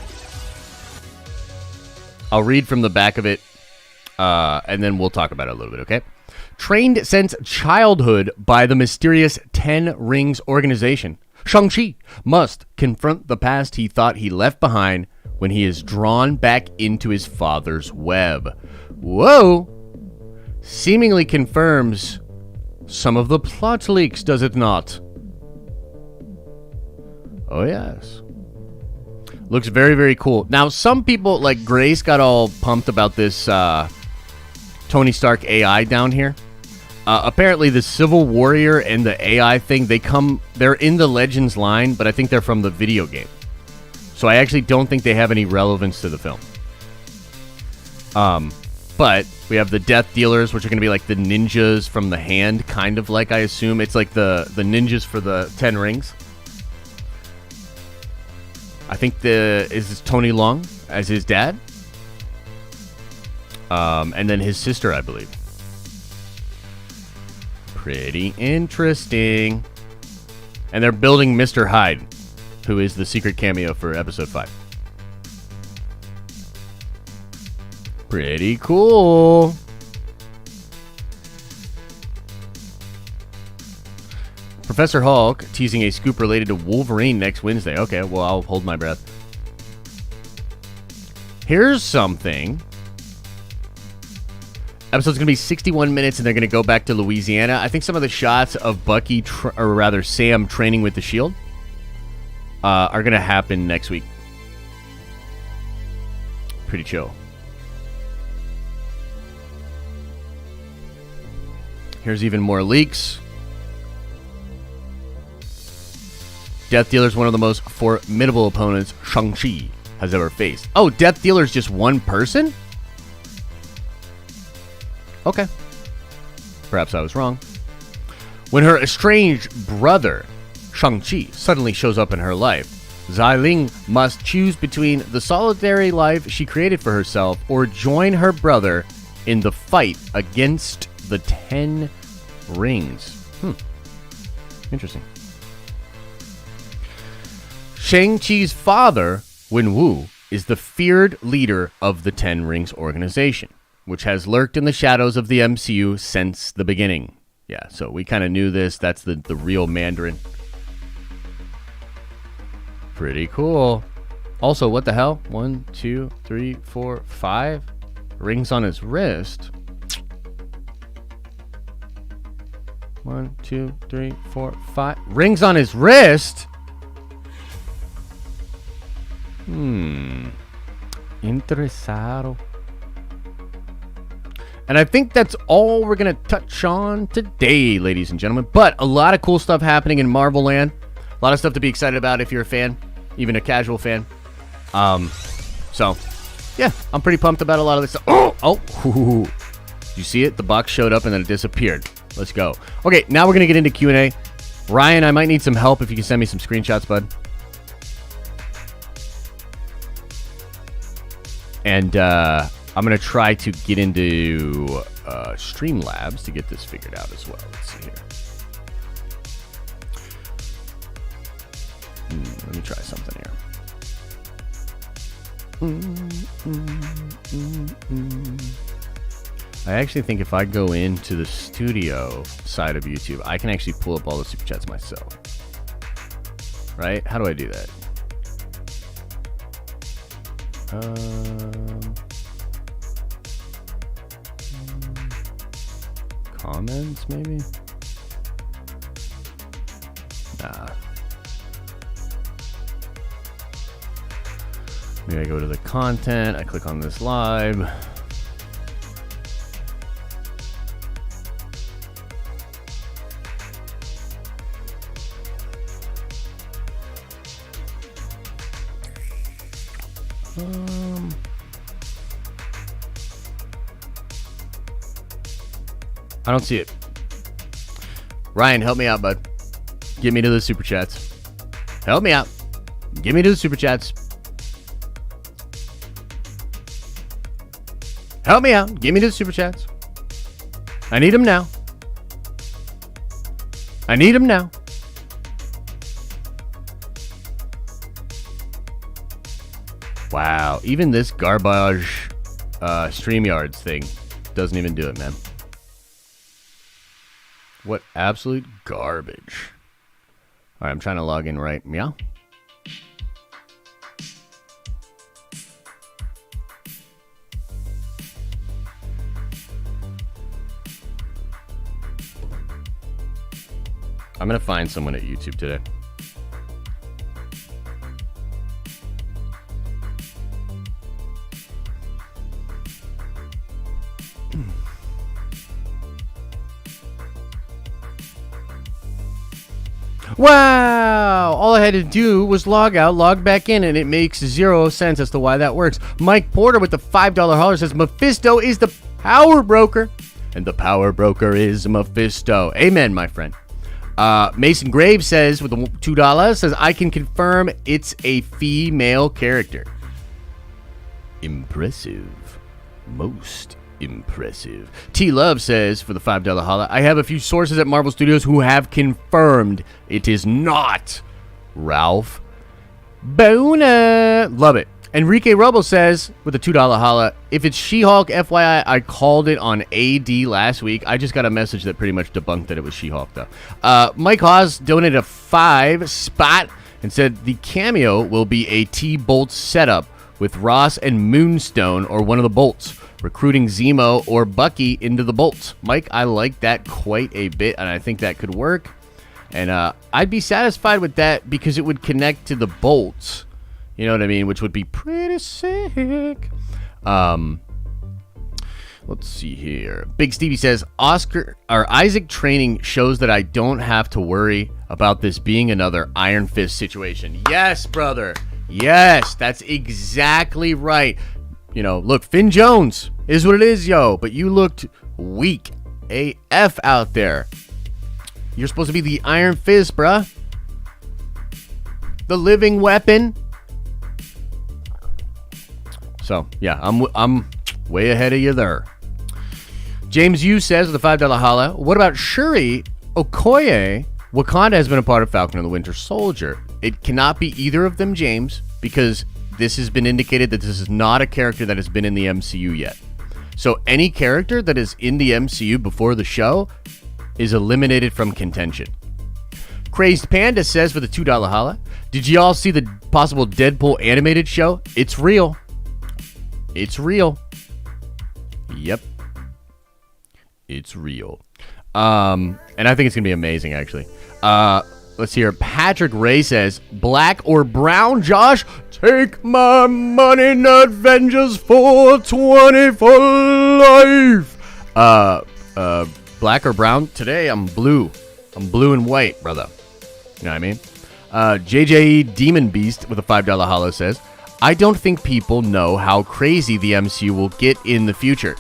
I'll read from the back of it, and then we'll talk about it a little bit, okay? Trained since childhood by the mysterious Ten Rings organization, Shang-Chi must confront the past he thought he left behind when he is drawn back into his father's web. Whoa! Seemingly confirms some of the plot leaks, does it not? Oh, yes. Looks very, very cool. Now, some people, like Grace, got all pumped about this Tony Stark AI down here. Apparently, the Civil Warrior and the AI thing, they're in the Legends line, but I think they're from the video game. So I actually don't think they have any relevance to the film. But we have the Death Dealers, which are going to be like the ninjas from the Hand, kind of like, I assume. It's like the ninjas for the Ten Rings. I think is this Tony Leung as his dad. And then his sister, I believe. Pretty interesting. And they're building Mr. Hyde, who is the secret cameo for episode 5. Pretty cool. Professor Hulk teasing a scoop related to Wolverine next Wednesday. Okay, well, I'll hold my breath. Here's something. Episode's going to be 61 minutes, and they're going to go back to Louisiana. I think some of the shots of Bucky, or rather Sam, training with the S.H.I.E.L.D. Are going to happen next week. Pretty chill. Here's even more leaks. Death Dealer's one of the most formidable opponents Shang-Chi has ever faced. Oh, Death Dealer's just one person? Okay. Perhaps I was wrong. When her estranged brother, Shang-Chi, suddenly shows up in her life, Xialing must choose between the solitary life she created for herself or join her brother in the fight against the 10 rings. Interesting. Shang-Chi's father, Wenwu, is the feared leader of the 10 Rings organization, which has lurked in the shadows of the MCU since the beginning. Yeah, so we kind of knew this. That's the real Mandarin. Pretty cool. Also, what the hell? 1, 2, 3, 4, 5 rings on his wrist. 1, 2, 3, 4, 5 rings on his wrist. Interesado. And I think that's all we're going to touch on today, ladies and gentlemen. But a lot of cool stuff happening in Marvel Land. A lot of stuff to be excited about if you're a fan, even a casual fan. So, yeah, I'm pretty pumped about a lot of this stuff. Oh, did you see it? The box showed up and then it disappeared. Let's go. Okay, now we're going to get into Q&A. Ryan, I might need some help if you can send me some screenshots, bud. And I'm going to try to get into Streamlabs to get this figured out as well. Let's see here. Let me try something here. I actually think if I go into the studio side of YouTube, I can actually pull up all the super chats myself. Right? How do I do that? Comments, maybe? Nah. Maybe I go to the content, I click on this live. I don't see it. Ryan, help me out, bud. Get me to the super chats. Help me out. Get me to the super chats. Help me out. Get me to the super chats. I need them now. I need them now. Wow. Even this garbage StreamYards thing doesn't even do it, man. What absolute garbage. All right, I'm trying to log in right. Meow. I'm going to find someone at YouTube today. Wow! All I had to do was log out, log back in, and it makes 0 sense as to why that works. Mike Porter with the $5 holler says, Mephisto is the power broker, and the power broker is Mephisto. Amen, my friend. Mason Graves says, with the $2, says, I can confirm it's a female character. Impressive. Most impressive. T Love says, for the $5 holla, I have a few sources at Marvel Studios who have confirmed it is not Ralph Boner. Love it. Enrique Robo says, with a $2 holla, if it's She-Hulk, FYI, I called it on AD last week. I just got a message that pretty much debunked that it was She-Hulk, though. Mike Hawes donated a 5 spot and said the cameo will be a T-Bolt setup with Ross and Moonstone or one of the Bolts, recruiting Zemo or Bucky into the Bolts. Mike, I like that quite a bit, and I think that could work. And I'd be satisfied with that because it would connect to the Bolts. You know what I mean? Which would be pretty sick. Let's see here. Big Stevie says, Isaac training shows that I don't have to worry about this being another Iron Fist situation. Yes, brother. Yes, that's exactly right. You know, look, Finn Jones is what it is, yo. But you looked weak AF out there. You're supposed to be the Iron Fist, bruh. the living weapon. So, yeah, I'm way ahead of you there. James Yu says with a $5 holla, what about Shuri Okoye? Wakanda has been a part of Falcon and the Winter Soldier. It cannot be either of them, James, because this has been indicated that this is not a character that has been in the MCU yet. So any character that is in the MCU before the show is eliminated from contention. Crazed Panda says with a $2 holla, did you all see the possible Deadpool animated show? It's real. It's real. Yep. It's real. And I think it's going to be amazing, actually. Let's hear. Patrick Ray says, black or brown, Josh? Take my money, NERDVENGERS 420 for life. Black or brown? Today, I'm blue. I'm blue and white, brother. You know what I mean? JJE Demon Beast with a $5 hollow says, I don't think people know how crazy the MCU will get in the future.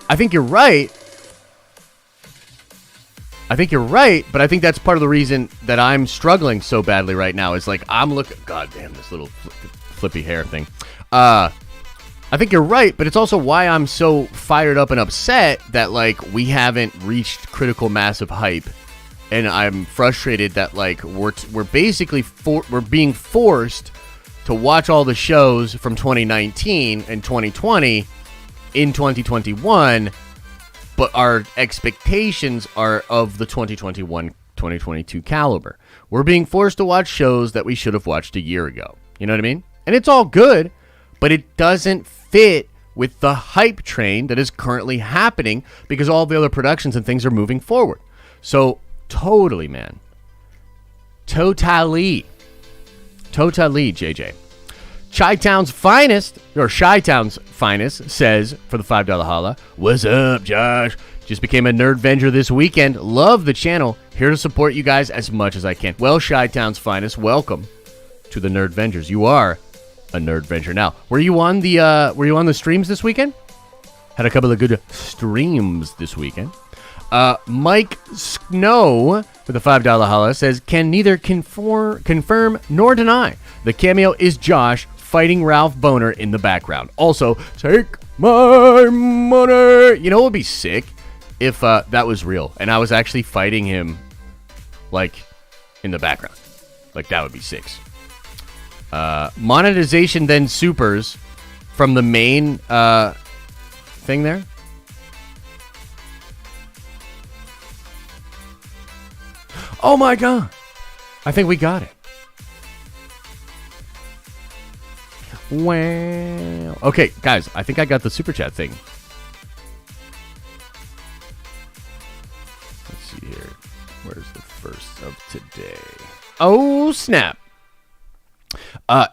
I think you're right. But I think that's part of the reason that I'm struggling so badly right now. Is like, I'm looking... God damn, this little flippy hair thing. I think you're right, but it's also why I'm so fired up and upset that, like, we haven't reached critical mass of hype. And I'm frustrated that, like, we're basically... we're being forced to watch all the shows from 2019 and 2020 in 2021... but our expectations are of the 2021-2022 caliber. We're being forced to watch shows that we should have watched a year ago. You know what I mean? And it's all good, but it doesn't fit with the hype train that is currently happening because all the other productions and things are moving forward. So, totally, man. Totally, JJ. Chi-Town's finest, or Chi-Town's finest, says, for the $5 holla, what's up, Josh? Just became a NERDVENGER this weekend. Love the channel. Here to support you guys as much as I can. Well, Chi-Town's finest, welcome to the NERDVENGERS. You are a NERDVENGER now. Were you on the streams this weekend? Had a couple of good streams this weekend. Mike Snow with a $5 holla says, can neither confirm nor deny the cameo is Josh fighting Ralph Boner in the background. Also, take my money. You know what would be sick? If that was real and I was actually fighting him, like, in the background. Like, that would be sick. Monetization then supers from the main thing there. Oh my god. I think we got it. Wow. Okay, guys, I think I got the super chat thing. Let's see here. Where's the first of today? Oh, snap.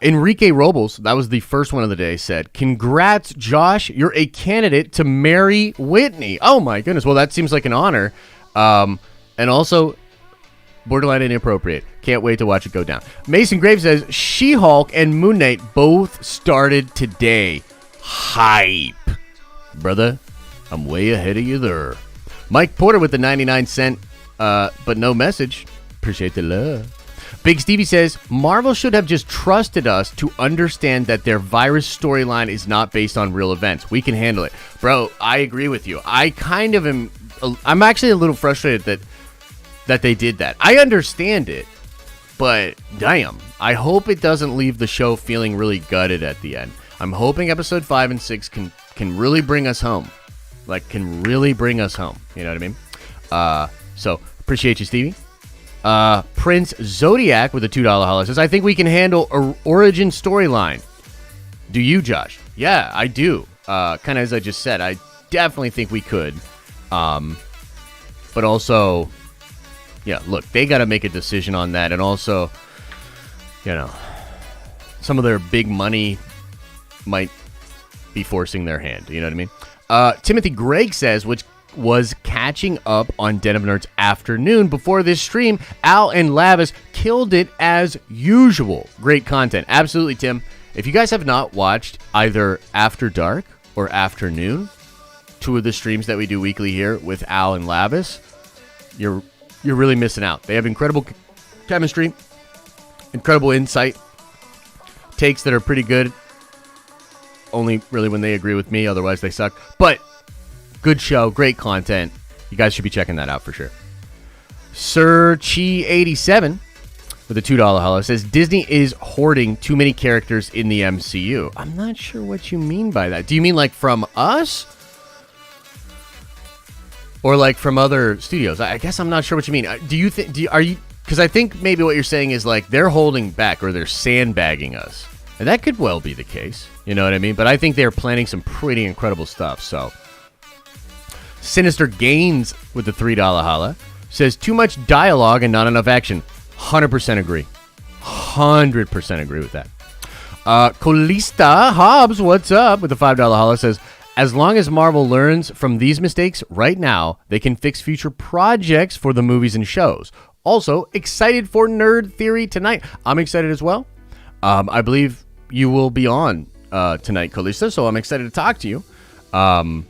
Enrique Robles, that was the first one of the day, said, congrats, Josh. You're a candidate to marry Whitney. Oh, my goodness. Well, that seems like an honor. And also, borderline inappropriate. Can't wait to watch it go down. Mason Graves says, She-Hulk and Moon Knight both started today. Hype. Brother, I'm way ahead of you there. Mike Porter with the 99-cent, but no message. Appreciate the love. Big Stevie says, Marvel should have just trusted us to understand that their virus storyline is not based on real events. We can handle it. Bro, I agree with you. I kind of am... I'm actually a little frustrated that they did that. I understand it, but damn, I hope it doesn't leave the show feeling really gutted at the end. I'm hoping episode 5 and 6 can really bring us home. Like, can really bring us home. You know what I mean? So, appreciate you, Stevie. Prince Zodiac with a $2 holla says, I think we can handle an origin storyline. Do you, Josh? Yeah, I do. Kind of as I just said, I definitely think we could. But also... yeah, look, they got to make a decision on that. And also, you know, some of their big money might be forcing their hand. You know what I mean? Timothy Gregg says, which was catching up on Den of Nerds afternoon. Before this stream, Al and Lavis killed it as usual. Great content. Absolutely, Tim. If you guys have not watched either After Dark or Afternoon, two of the streams that we do weekly here with Al and Lavis, you're really missing out. They have incredible chemistry, incredible insight, takes that are pretty good. Only really when they agree with me, otherwise they suck. But good show, great content. You guys should be checking that out for sure. Sir Chi87 with a $2 holla says Disney is hoarding too many characters in the MCU. I'm not sure what you mean by that. Do you mean like from us? Or like from other studios? I guess I'm not sure what you mean. Because I think maybe what you're saying is like they're holding back or they're sandbagging us. And that could well be the case. You know what I mean? But I think they're planning some pretty incredible stuff. So, Sinister Gains with the $3 holla says too much dialogue and not enough action. 100% agree. 100% agree with that. Colista Hobbs, what's up? With the $5 holla says, as long as Marvel learns from these mistakes right now, they can fix future projects for the movies and shows. Also, excited for Nerd Theory tonight. I'm excited as well. I believe you will be on tonight, Kalista, so I'm excited to talk to you. Yeah,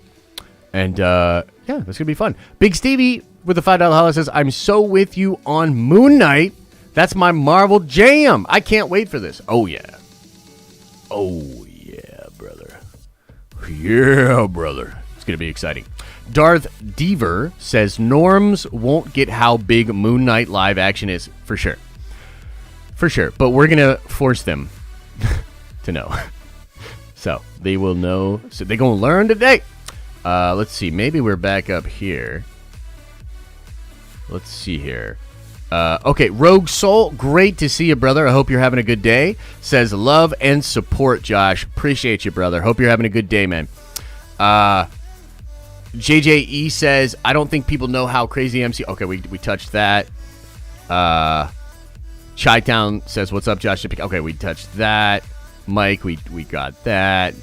that's going to be fun. Big Stevie with the $5 holla says, I'm so with you on Moon Knight. That's my Marvel jam. I can't wait for this. Oh, yeah. Oh, yeah, brother. Yeah, brother. It's going to be exciting. Darth Deaver says, Norms won't get how big Moon Knight live action is. For sure. For sure. But we're going to force them to know. So, they will know. So, they're going to learn today. Let's see. Maybe we're back up here. Let's see here. Okay, Rogue Soul, great to see you, brother. I hope you're having a good day. Says love and support, Josh. Appreciate you, brother. Hope you're having a good day, man. JJE says, I don't think people know how crazy MC... Okay, we touched that. Chi-Town says, what's up, Josh? Okay, we touched that. Mike, we got that.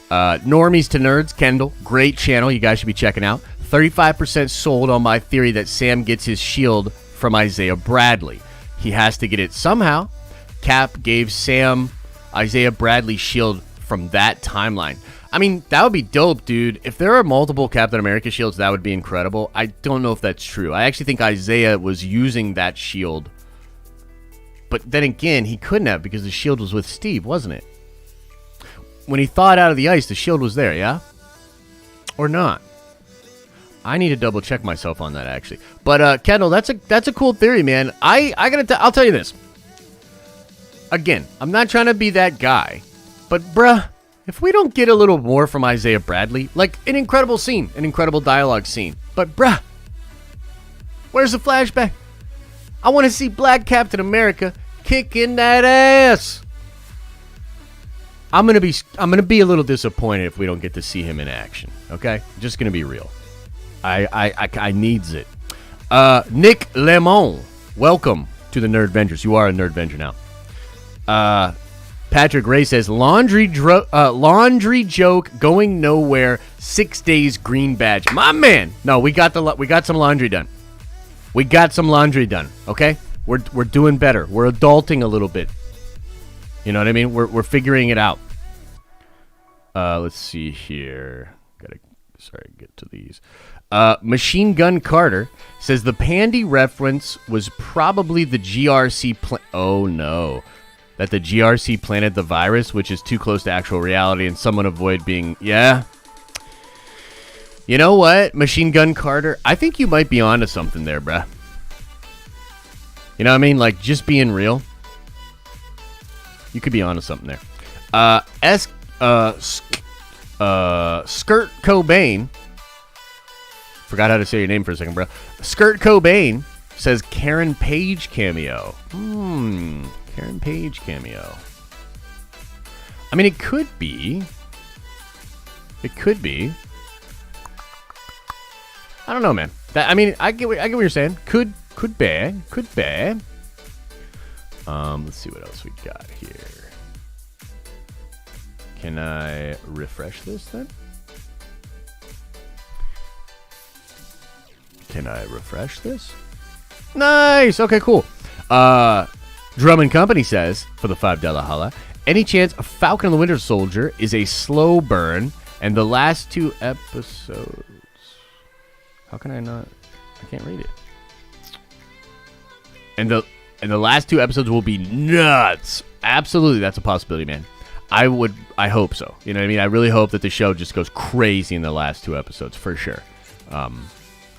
Normies to Nerds, Kendall, great channel. You guys should be checking out. 35% sold on my theory that Sam gets his shield from Isaiah Bradley. He has to get it somehow. Cap gave Sam Isaiah Bradley's shield from that timeline. I mean, that would be dope, dude. If there are multiple Captain America shields, that would be incredible. I don't know if that's true. I actually think Isaiah was using that shield. But then again, he couldn't have because the shield was with Steve, wasn't it? When he thawed out of the ice, the shield was there, yeah? Or not? I need to double check myself on that, actually. But Kendall, that's a cool theory, man. I'll tell you this. Again, I'm not trying to be that guy, but bruh, if we don't get a little more from Isaiah Bradley, like an incredible scene, an incredible dialogue scene, but bruh, where's the flashback? I want to see Black Captain America kicking that ass. I'm gonna be a little disappointed if we don't get to see him in action. Okay, just gonna be real. I needs it. Nick Lemon, welcome to the NERDVENGERS. You are a NERDVENGER now. Patrick Ray says laundry joke going nowhere. 6 days green badge. My man. No, we got some laundry done. We got some laundry done. Okay, we're doing better. We're adulting a little bit. You know what I mean? We're figuring it out. Let's see here. Get to these. Machine Gun Carter says the Pandy reference was probably the GRC oh no. That the GRC planted the virus, which is too close to actual reality and someone avoid being... Yeah. You know what, Machine Gun Carter? I think you might be onto something there, bruh. You know what I mean? Like, just being real. You could be onto something there. Skirt Cobain. Forgot how to say your name for a second, bro. Skirt Cobain says Karen Page cameo. Karen Page cameo. I mean, it could be. It could be. I don't know, man. I get what you're saying. Could be. Let's see what else we got here. Can I refresh this then? Can I refresh this? Nice. Okay, cool. Drum and Company says, for the $5 holla, any chance Falcon and the Winter Soldier is a slow burn and the last 2 episodes... How can I not... I can't read it. And And the last 2 episodes will be nuts. Absolutely, that's a possibility, man. I hope so. You know what I mean? I really hope that the show just goes crazy in the last 2 episodes, for sure.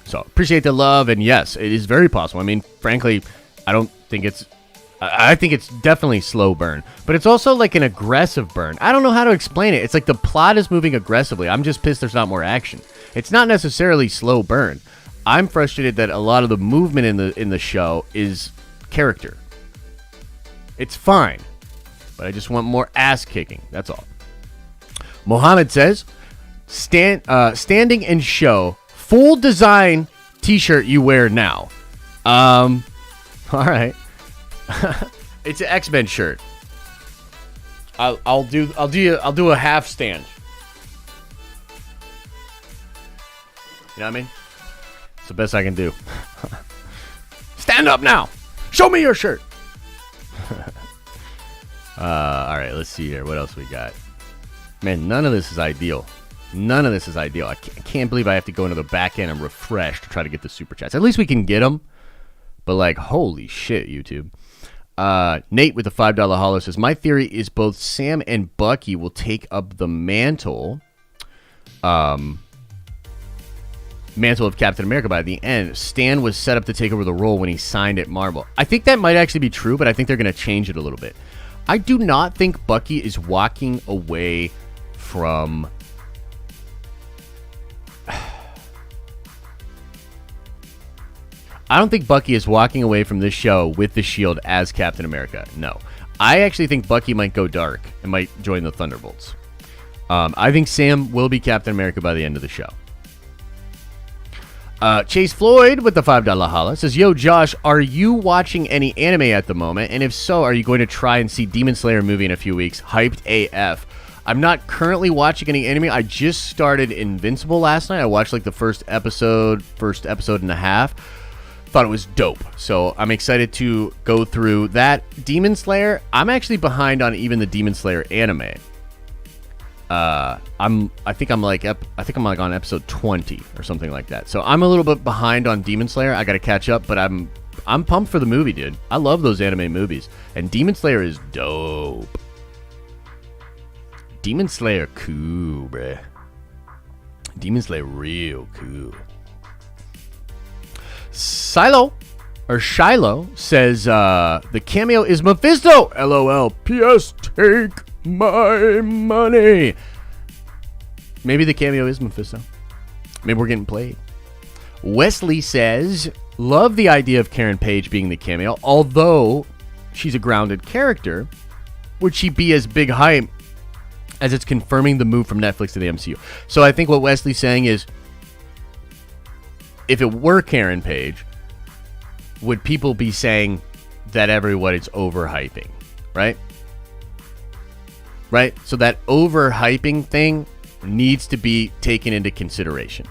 So, appreciate the love, and yes, it is very possible. I mean, frankly, I think it's definitely slow burn, but it's also like an aggressive burn. I don't know how to explain it. It's like the plot is moving aggressively. I'm just pissed there's not more action. It's not necessarily slow burn. I'm frustrated that a lot of the movement in the show is character. It's fine, but I just want more ass kicking. That's all. Mohammed says, standing and show full design t-shirt you wear now. All right. It's an X-Men shirt. I'll do a half stand. You know what I mean? It's the best I can do. Stand up now. Show me your shirt. All right, let's see here. What else we got? Man, none of this is ideal. None of this is ideal. I can't believe I have to go into the back end and refresh to try to get the super chats. At least we can get them. But like, holy shit, YouTube. Nate with the $5 hollow says, my theory is both Sam and Bucky will take up the mantle of Captain America by the end. Stan was set up to take over the role when he signed at Marvel. I think that might actually be true, but I think they're going to change it a little bit. I do not think Bucky is walking away from... I don't think Bucky is walking away from this show with the shield as Captain America. No. I actually think Bucky might go dark and might join the Thunderbolts. I think Sam will be Captain America by the end of the show. Chase Floyd with the $5 holla says, yo, Josh, are you watching any anime at the moment? And if so, are you going to try and see Demon Slayer movie in a few weeks? Hyped AF. I'm not currently watching any anime. I just started Invincible last night. I watched like the first episode and a half. Thought it was dope. So I'm excited to go through that. Demon Slayer, I'm actually behind on even the Demon Slayer anime. I think I'm like on episode 20 or something like that. So I'm a little bit behind on Demon Slayer. I got to catch up, but I'm pumped for the movie, dude. I love those anime movies, and Demon Slayer is dope. Demon Slayer cool, bruh. Demon Slayer real cool. Shiloh says the cameo is Mephisto. LOL. P.S. Take my money. Maybe the cameo is Mephisto. Maybe we're getting played. Wesley says, love the idea of Karen Page being the cameo. Although she's a grounded character, would she be as big hype as it's confirming the move from Netflix to the MCU? So I think what Wesley's saying is, if it were Karen Page, would people be saying that everyone is overhyping, right? Right? So that overhyping thing needs to be taken into consideration.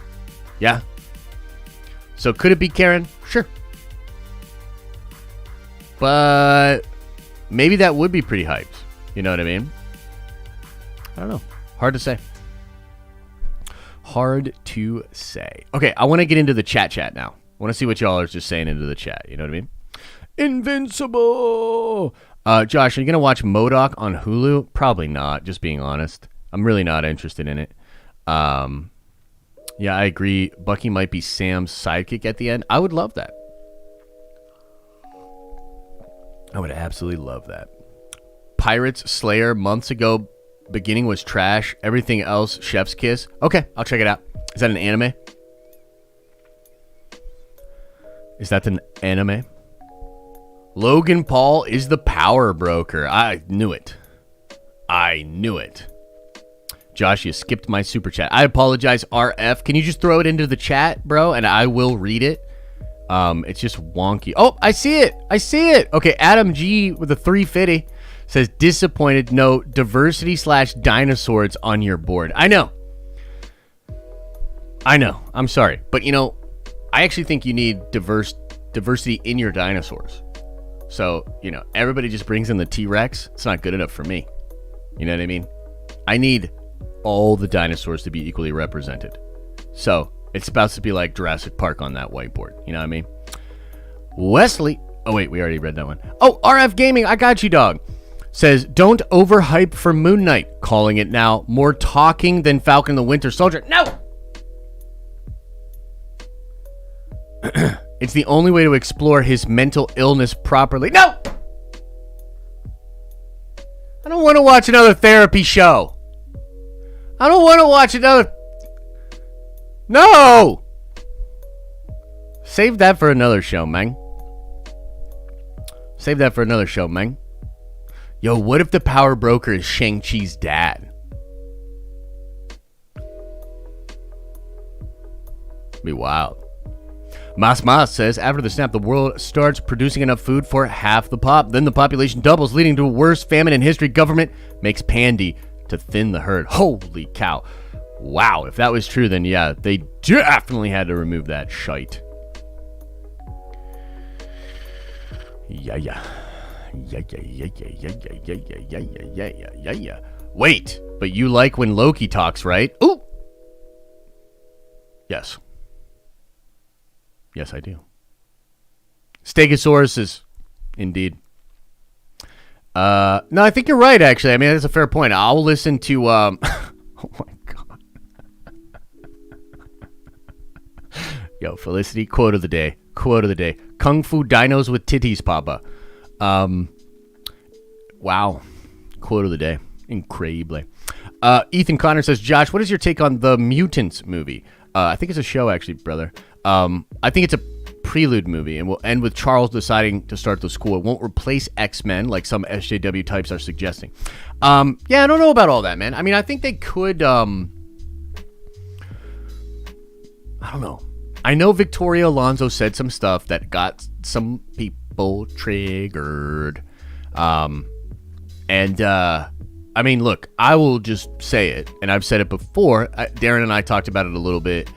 Yeah? So could it be Karen? Sure. But maybe that would be pretty hyped. You know what I mean? I don't know. Hard to say. Hard to say. Okay, I want to get into the chat now. I want to see what y'all are just saying into the chat. You know what I mean? Invincible! Josh, are you going to watch MODOK on Hulu? Probably not, just being honest. I'm really not interested in it. Yeah, I agree. Bucky might be Sam's sidekick at the end. I would love that. I would absolutely love that. Pirates Slayer months ago. Beginning was trash. Everything else, chef's kiss. Okay, I'll check it out. Is that an anime? Is that an anime? Logan Paul is the power broker. I knew it. Josh, you skipped my super chat. I apologize, RF. Can you just throw it into the chat, bro? And I will read it. It's just wonky. Oh, I see it. Okay, Adam G with a 350 says, disappointed, no diversity / dinosaurs on your board. I know. I'm sorry. But, I actually think you need diversity in your dinosaurs. So, everybody just brings in the T-Rex. It's not good enough for me. You know what I mean? I need all the dinosaurs to be equally represented. So, it's about to be like Jurassic Park on that whiteboard. You know what I mean? Wesley Oh, wait, we already read that one. Oh, RF Gaming, I got you, dog. Says, don't overhype for Moon Knight. Calling it now. More talking than Falcon and the Winter Soldier. No! It's the only way to explore his mental illness properly. No! I don't want to watch another therapy show. I don't want to watch another... No! Save that for another show, man. Save that for another show, man. Yo, what if the power broker is Shang-Chi's dad? Be wild. Mas says, after the snap, the world starts producing enough food for half the pop. Then the population doubles, leading to a worst famine in history. Government makes pandy to thin the herd. Holy cow. Wow, if that was true, then yeah, they definitely had to remove that shite. Yeah. Wait, but you like when Loki talks, right? Ooh. Yes. Yes, I do. Stegosauruses, indeed. No, I think you're right, actually. I mean, that's a fair point. I'll listen to, oh my God. Yo, Felicity, quote of the day. Quote of the day. Kung Fu dinos with titties, Papa. Wow. Quote of the day. Incredibly. Ethan Connor says, Josh, what is your take on the Mutants movie? I think it's a show, actually, brother. I think it's a prelude movie, and will end with Charles deciding to start the school. It won't replace X-Men like some SJW types are suggesting. Yeah, I don't know about all that, man. I mean, I think they could, I don't know. I know Victoria Alonso said some stuff that got some people triggered. I mean, look, I will just say it, and I've said it before. Darren and I talked about it a little bit.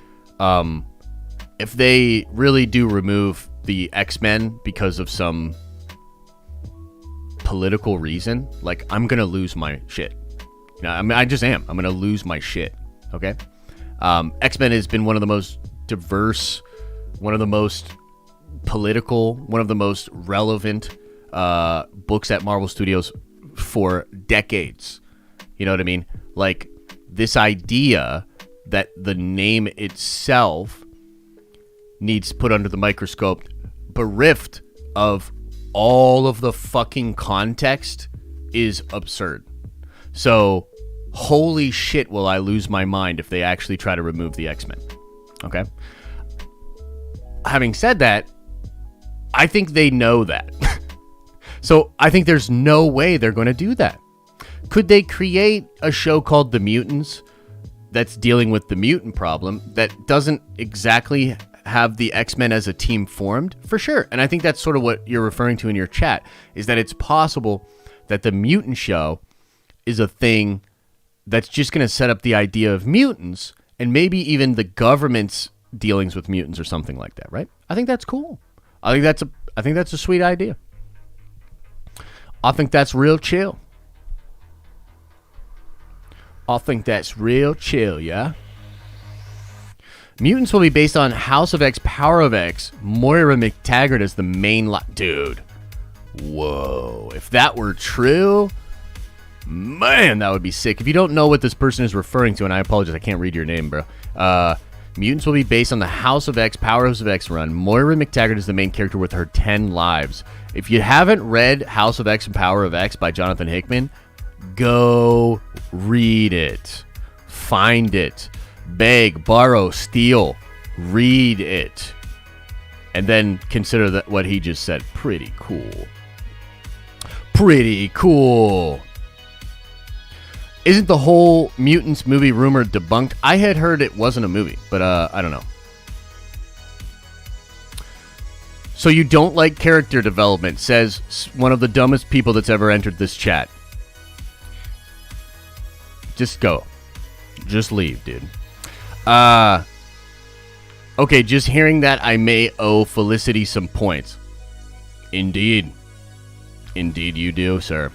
If they really do remove the X-Men because of some political reason, like, I'm going to lose my shit. You know, I mean, I just am. I'm going to lose my shit, okay? X-Men has been one of the most diverse, one of the most political, one of the most relevant books at Marvel Studios for decades. You know what I mean? Like, this idea that the name itself needs put under the microscope, bereft of all of the fucking context, is absurd. So, holy shit, will I lose my mind if they actually try to remove the X-Men. Okay? Having said that, I think they know that. So, I think there's no way they're going to do that. Could they create a show called The Mutants that's dealing with the mutant problem that doesn't exactly have the X-Men as a team formed? For sure. And I think that's sort of what you're referring to in your chat, is that it's possible that the mutant show is a thing that's just going to set up the idea of mutants and maybe even the government's dealings with mutants or something like that, right? I think that's cool. I think that's a sweet idea. I think that's real chill. I think that's real chill, yeah? Mutants will be based on House of X, Power of X, Moira McTaggart as the main dude. Whoa. If that were true, man, that would be sick. If you don't know what this person is referring to, and I apologize, I can't read your name, bro. Mutants will be based on the House of X, Powers of X run. Moira McTaggart is the main character with her 10 lives. If you haven't read House of X and Power of X by Jonathan Hickman, go read it. Find it. Beg, borrow, steal. Read it. And then consider that what he just said. Pretty cool. Pretty cool. Isn't the whole Mutants movie rumor debunked? I had heard it wasn't a movie, but I don't know. So you don't like character development, says one of the dumbest people that's ever entered this chat. Just go. Just leave, dude. Okay, just hearing that, I may owe Felicity some points. Indeed. Indeed you do, sir.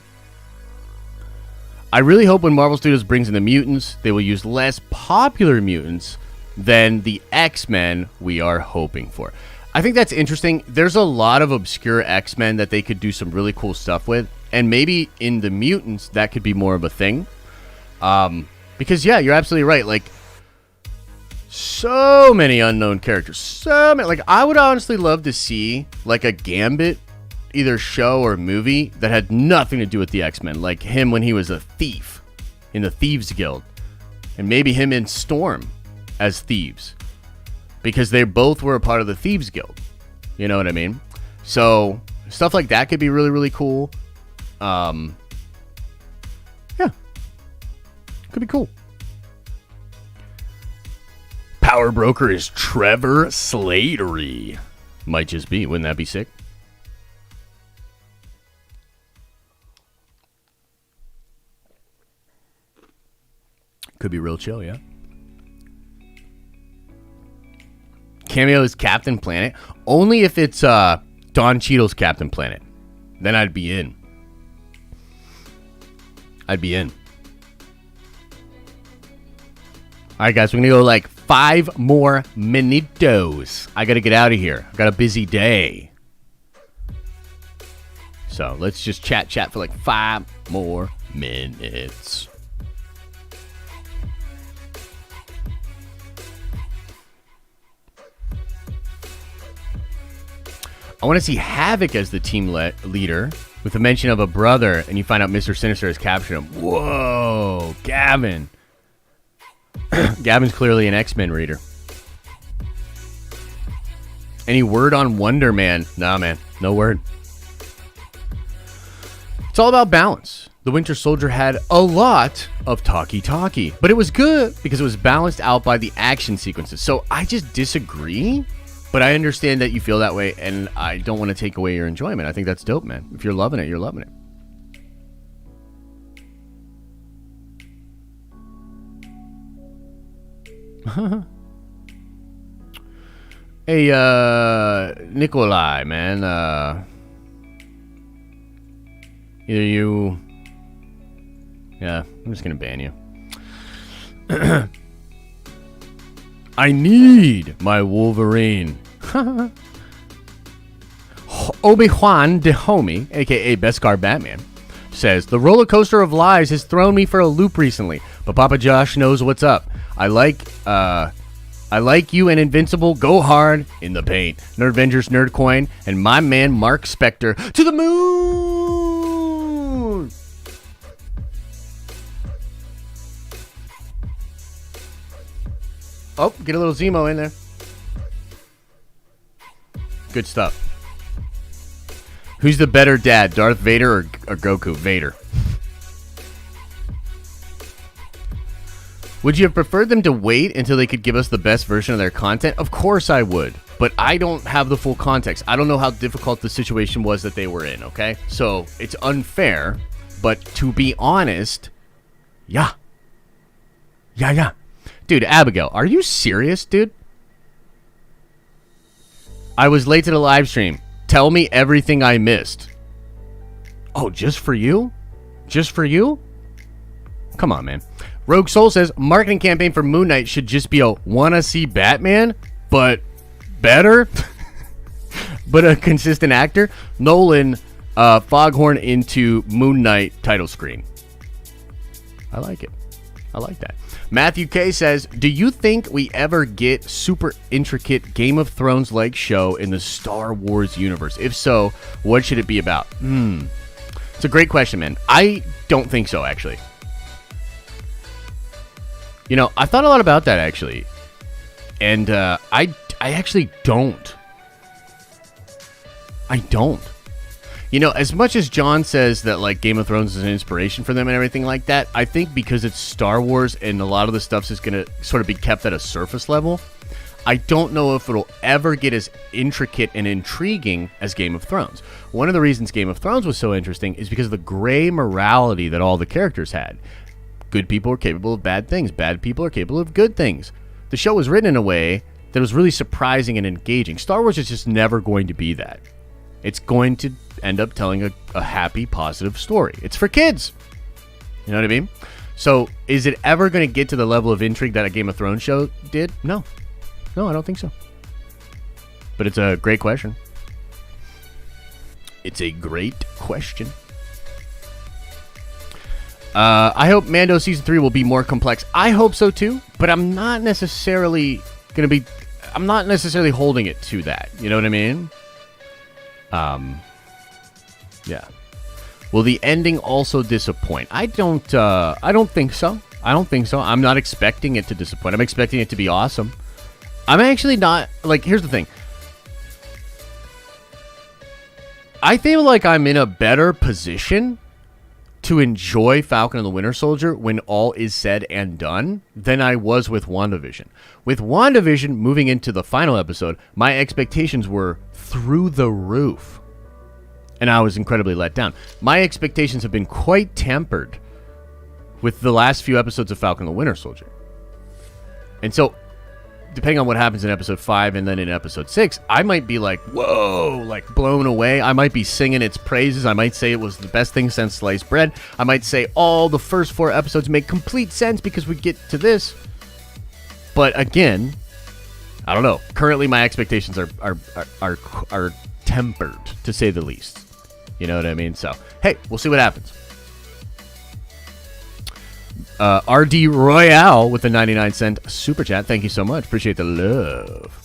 I really hope when Marvel Studios brings in the mutants, they will use less popular mutants than the X-Men we are hoping for. I think that's interesting. There's a lot of obscure X-Men that they could do some really cool stuff with. And maybe in the mutants, that could be more of a thing. Because, yeah, you're absolutely right. Like, so many unknown characters. So many. Like, I would honestly love to see, like, a Gambit, either show or movie, that had nothing to do with the X-Men. Like, him when he was a thief in the Thieves Guild. And maybe him in Storm as thieves. Because they both were a part of the Thieves Guild. You know what I mean? So, stuff like that could be really, really cool. Yeah. Could be cool. Power broker is Trevor Slatery. Might just be. Wouldn't that be sick? Could be real chill, yeah. Cameo is Captain Planet. Only if it's Don Cheadle's Captain Planet. Then I'd be in. I'd be in. Alright, guys. We're going to go like 5 more minutos. I got to get out of here. I got a busy day. So, let's just chat for like 5 more minutes. I want to see Havoc as the team leader with the mention of a brother, and you find out Mr. Sinister has captured him. Whoa, Gavin. Gavin's clearly an X-Men reader. Any word on Wonder Man? Nah, man. No word. It's all about balance. The Winter Soldier had a lot of talkie-talkie, but it was good because it was balanced out by the action sequences. So I just disagree. But I understand that you feel that way, and I don't want to take away your enjoyment. I think that's dope, man. If you're loving it, you're loving it. Hey, Nikolai, man. Either you... Yeah, I'm just going to ban you. I need my Wolverine. Obi-Wan Dahomey, a.k.a. Beskar Batman, says, the roller coaster of lies has thrown me for a loop recently, but Papa Josh knows what's up. I like you and Invincible go hard in the paint. NERDVENGERS Nerdcoin and my man Mark Spector to the moon! Oh, get a little Zemo in there. Good stuff. Who's the better dad, Darth Vader or Goku? Vader. Would you have preferred them to wait until they could give us the best version of their content? Of course I would, but I don't have the full context. I don't know how difficult the situation was that they were in, okay? So it's unfair, but to be honest, yeah. Dude, Abigail, are you serious, dude? I was late to the live stream. Tell me everything I missed. Oh, just for you? Just for you? Come on, man. Rogue Soul says, marketing campaign for Moon Knight should just be a wanna see Batman, but better? But a consistent actor? Nolan Foghorn into Moon Knight title screen. I like it. I like that. Matthew K says, do you think we ever get super intricate Game of Thrones-like show in the Star Wars universe? If so, what should it be about? It's a great question, man. I don't think so, actually. You know, I thought a lot about that, actually. And I actually don't. I don't. You know, as much as John says that, like, Game of Thrones is an inspiration for them and everything like that, I think because it's Star Wars and a lot of the stuff's is going to sort of be kept at a surface level, I don't know if it'll ever get as intricate and intriguing as Game of Thrones. One of the reasons Game of Thrones was so interesting is because of the gray morality that all the characters had. Good people are capable of bad things. Bad people are capable of good things. The show was written in a way that was really surprising and engaging. Star Wars is just never going to be that. It's going to end up telling a happy, positive story. It's for kids. You know what I mean? So, is it ever going to get to the level of intrigue that a Game of Thrones show did? No. No, I don't think so. But it's a great question. It's a great question. I hope Mando Season 3 will be more complex. I hope so too, but I'm not necessarily holding it to that. You know what I mean? Yeah. Will the ending also disappoint? I don't think so. I'm not expecting it to disappoint. I'm expecting it to be awesome. I'm actually not, like, here's the thing. I feel like I'm in a better position to enjoy Falcon and the Winter Soldier when all is said and done than I was with WandaVision. With WandaVision moving into the final episode, my expectations were through the roof. And I was incredibly let down. My expectations have been quite tempered with the last few episodes of Falcon and the Winter Soldier. And so, depending on what happens in episode 5 and then in episode 6, I might be like, whoa, like blown away. I might be singing its praises. I might say it was the best thing since sliced bread. I might say all the first 4 episodes make complete sense because we get to this. But again, I don't know. Currently, my expectations are tempered, to say the least. You know what I mean? So, hey, we'll see what happens. RD Royale with the 99-cent super chat. Thank you so much. Appreciate the love.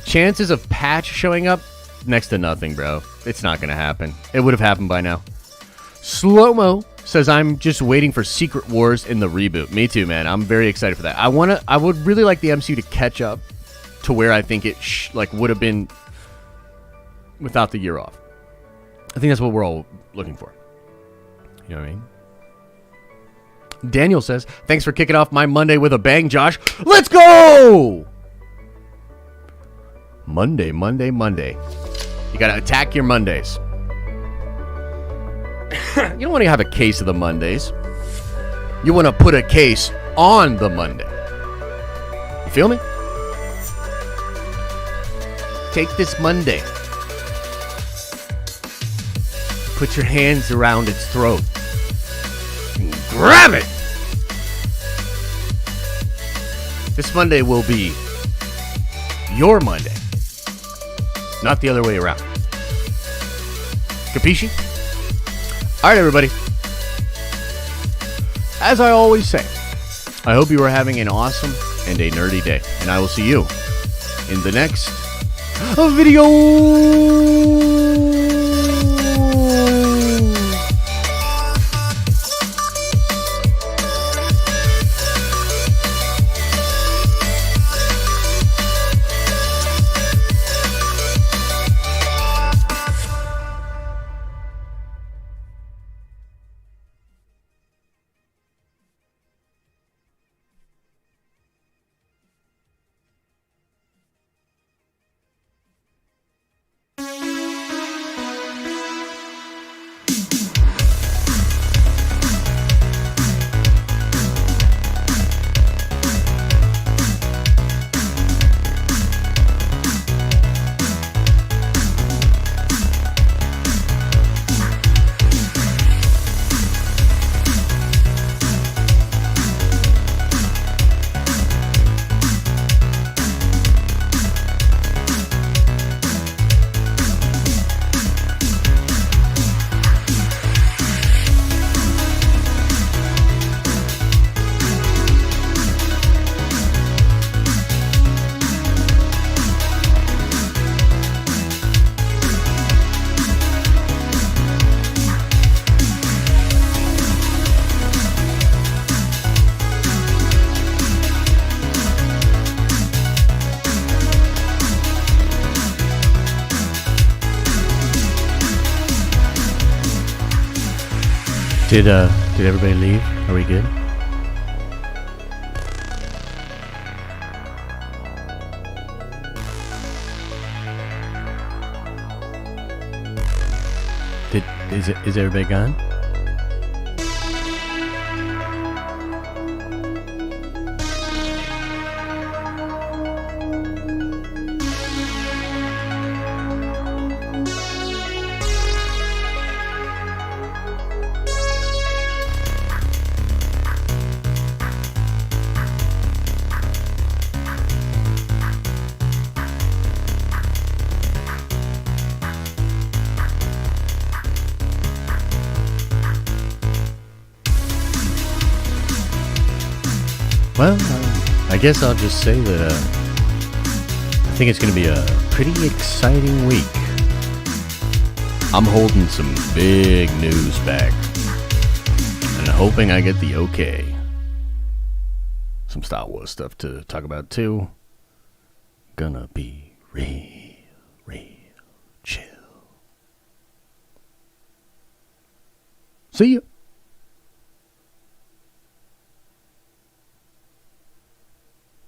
Chances of Patch showing up? Next to nothing, bro. It's not going to happen. It would have happened by now. Slow-mo says, I'm just waiting for Secret Wars in the reboot. Me too, man. I'm very excited for that. I would really like the MCU to catch up to where I think it would have been without the year off. I think that's what we're all looking for. You know what I mean? Daniel says, thanks for kicking off my Monday with a bang, Josh. Let's go! Monday. You gotta attack your Mondays. You don't want to have a case of the Mondays. You want to put a case on the Monday. You feel me? Take this Monday. Put your hands around its throat. And grab it! This Monday will be your Monday. Not the other way around. Capisci? Alright, everybody. As I always say, I hope you are having an awesome and a nerdy day. And I will see you in the next video. Did everybody leave? Are we good? Is everybody gone? Well, I guess I'll just say that I think it's going to be a pretty exciting week. I'm holding some big news back and hoping I get the okay. Some Star Wars stuff to talk about too. Gonna be real chill. See you.